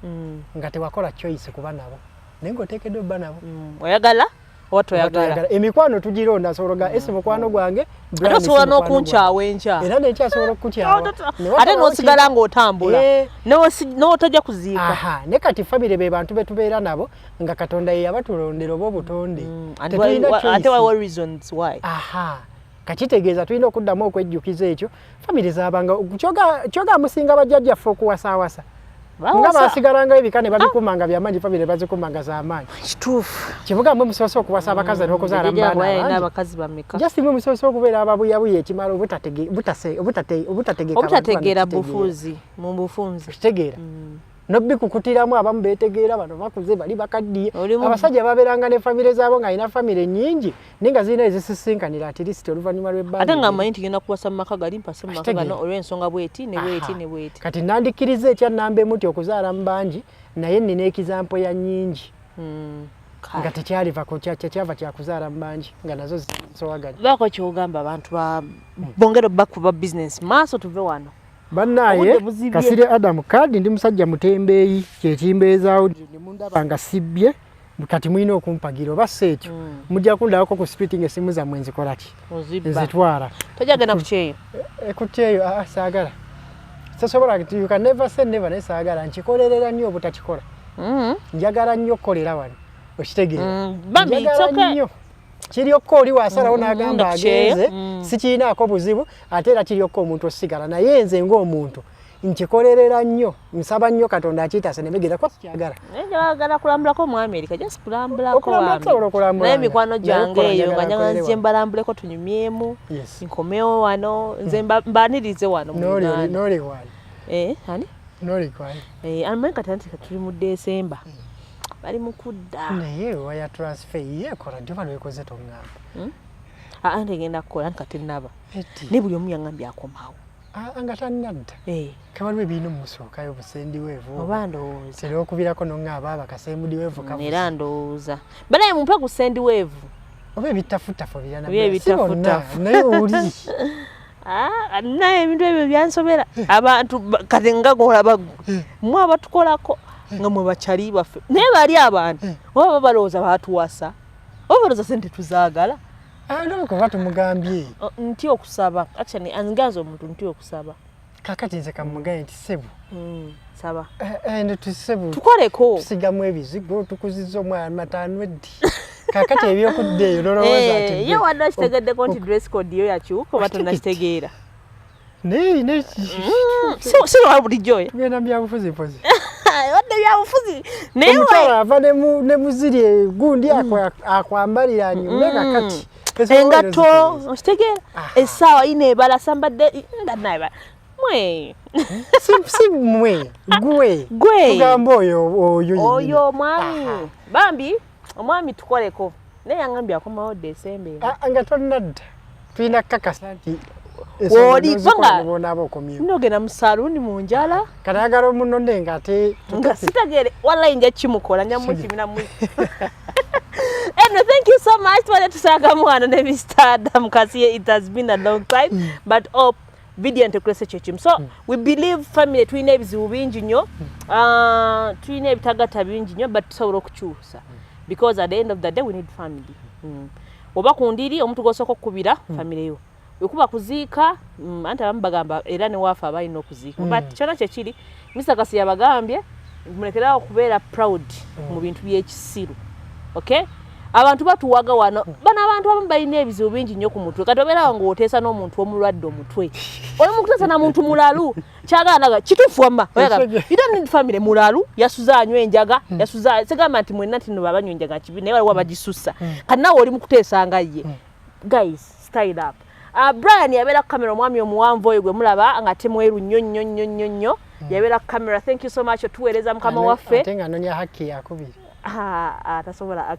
S1: nga tewakola choice kuba nabo naye ng'oteekeddwa obba nabo
S2: oyagala oba toyagala
S1: emikwano tugironda asobola esi mukwano gwange
S2: ate osobola n'okunkyawa enkya
S1: era nekyasobola okukukyawa
S2: ate n'osigala ng'otambula n'otajja kuziika
S1: ne kati famire be bantu be tubeera nabo nga Katonda ye yabatulondera oba obutonde
S2: ate waliwo reasons why
S1: kakitegeeza tulina okuddamu okwejjukiza ekyo famire zaabanga kyoga musinga bajjajjaffe okuwasaawasa nga basigalangayo ebika ne babikumanga byamaanyi famire bazikumanga z'amaanyi
S2: kituufu
S1: kivuga mwe musoose okuwasa abakazi n'okuzaala
S2: baana
S1: jasi mwe musoose okubeera ababuyabuya ekimala
S2: obutategeera bufuzi mu bufunzi
S1: kitegeera nobikukutiramu abamu beetegeera bano bakuze bali bakaddiye abasajja babeeranga ne famire zaabo ng'alina famire nnyingi naye nga zirina ezisinkanira atirisiti oluvannyuma lw'ebbanga
S2: ate ng'amanyi nti genda kuwasa mu maka gali mpase mu maka gano olw'ensonga bweti ne bweti
S1: kati nandikkiriza ekya nnamba emu ti okuzaala mu bangi naye nnina ekizampo ya nnyingi nga tekyaliva kyava kyakuzaala mu bangi nga nazo zisowaganya
S2: baako kyogamba abantu bongera bakuba bizinesi maaso tuve wano
S1: bannaye Kasirye Adam Kadi ndi musajja mutembeeyi kyekimbeezaawo ndimundaba nga sibbye kati mwino okumpagira oba seetyo mujja kundabako ku splitting esimu zammwe nzikolaki zitwala
S2: tojagenda kukyeyo
S1: ekukyeyo saagala sasobola you can never say never naye saagala nkikolerera nnyo obutakikola njagala nnyo okukolera wano okitegeera njagala nnyo kiryokka oli wasalawo n'agamba agenze sikiinaako buzibu ate era kiryokka omuntu osigala naye nze ng'omuntu nkikolerera nnyo nsaba nnyo Katonda akiyitase nebegera ko sikyagala
S2: njagala kulambulako mu America just kulambulako naye mikwano gyange eyo nga njagala nzije mbalambuleko tunyumyemu nkomewo wano nze mbanirize wano
S1: noli wano
S2: hani
S1: noli kwani
S2: America tuli mu December bali mukudda
S1: naye waya transfer yekola ndio balwekoze tongamba
S2: ndegenda kukola nkati naba ne buli omu yangambye akomawo
S1: anga tannadda kabalwe bino musookayo busendi weevu
S2: oba ndowooza
S1: tera okubirako nongaba abakasendi weevu kavuza
S2: era ndowooza banaye mumpe ku sendi weevu
S1: oba ebitafutafu birana
S2: ebitafutafu
S1: naye oli
S2: naye ebintu ebyo byansobera abantu kati nga golaba mwe abatukolako nga mwe bakyali baffe naye bali abantu oba balowooza batuwasa oba balowooza sente tuzaagala
S1: kuba tumugambye
S2: nti okusaba actually angaza omuntu nti okusaba
S1: kakati nze kamugaye nti sebu
S2: saba
S1: tusebu
S2: tukoleko
S1: tusigamu ebizigo tukuzizza omwana matano eddi kakati ebyokuddeeyo nolowooza ati
S2: ye wadde kitegeddeko nti dress code yo yakyuka oba tonnakitegeera si lwa bulijjo
S1: tugenda byabufuzi pozi
S2: wadde byabufuzi
S1: naye omukyala ava ne muziri gundi akwambalira nyume kakati
S2: engato okitegeera essaawa ineebala sambadde nga naebala mwe
S1: si mwe gwe tugamba oyo
S2: omwami bambi omwami tukoleko naye yangambye akomawo December
S1: nga tonnadda tulina kakasa nti
S2: oli nogenda mu saluuni mu njala
S1: katayagala omunonde nga ate
S2: nga sitagere wallahi nja kimukola nyamukimina mu thank you so much for that sagamwana ne Mr. Adam Kasiye. It has been a long time but video ntekulese kyekyo so we believe family tulina ebizibu bingi nnyo tulina ebitagata bingi nnyo but tusobola okukyusa because at the end of the day we need family oba kundiri omuntu gosoko okubira family yo okuba kuziika anti abamu bagamba era ne waafa abalina okuziika but kyona kyekiri Mr. Kasiye abagambye mulekerawo okubeera proud mu bintu by'ekisiru okay abantu batuwaga wano bana abantu abamu balina ebizibu bingi nnyo ku mutwe kati obeerawo ng'oteesa n'omuntu omulwadde omutwe oli mukuteesa na muntu mulalu kyaganaga kituufu wamma you don't need family mulalu yasuza anywa enjaga yasuza sigamba nti mwenna tino babanywa enjaga kibi naye waliwo abagisussa kati nawe oli mukuteesa nga ye guys style up Brian yabeera ku kamera omwami omuwanvu oyo gwe mulaba nga temweru nnyo yabeera ku kamera thank you so much otuweereza mukama waffe
S1: ate nga nonya haki yakubiri
S2: tasobola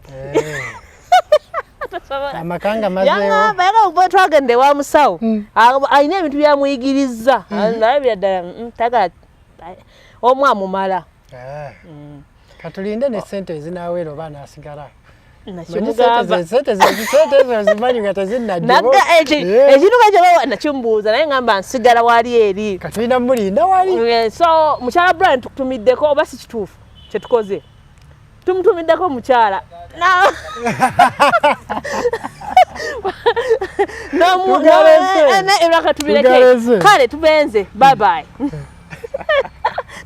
S1: amakanga mazeewo
S2: yanga ubwo twagende wa musawo alina ebintu byamuyigiriza naye byaddala tagala omwamumala
S1: katulinde ne sente ezinaweera oba naasigala
S2: nakimugamba
S1: zimanyi nga tezinnajja
S2: ekinuka kyebawa nakimbuuza naye ngamba nsigala wali eri
S1: katulina mulinda wali
S2: so mukyala Brian tukutumiddeko oba si kituufu kyetukoze tumutumiddeko mukyala era katubireke kale tubenze bye bye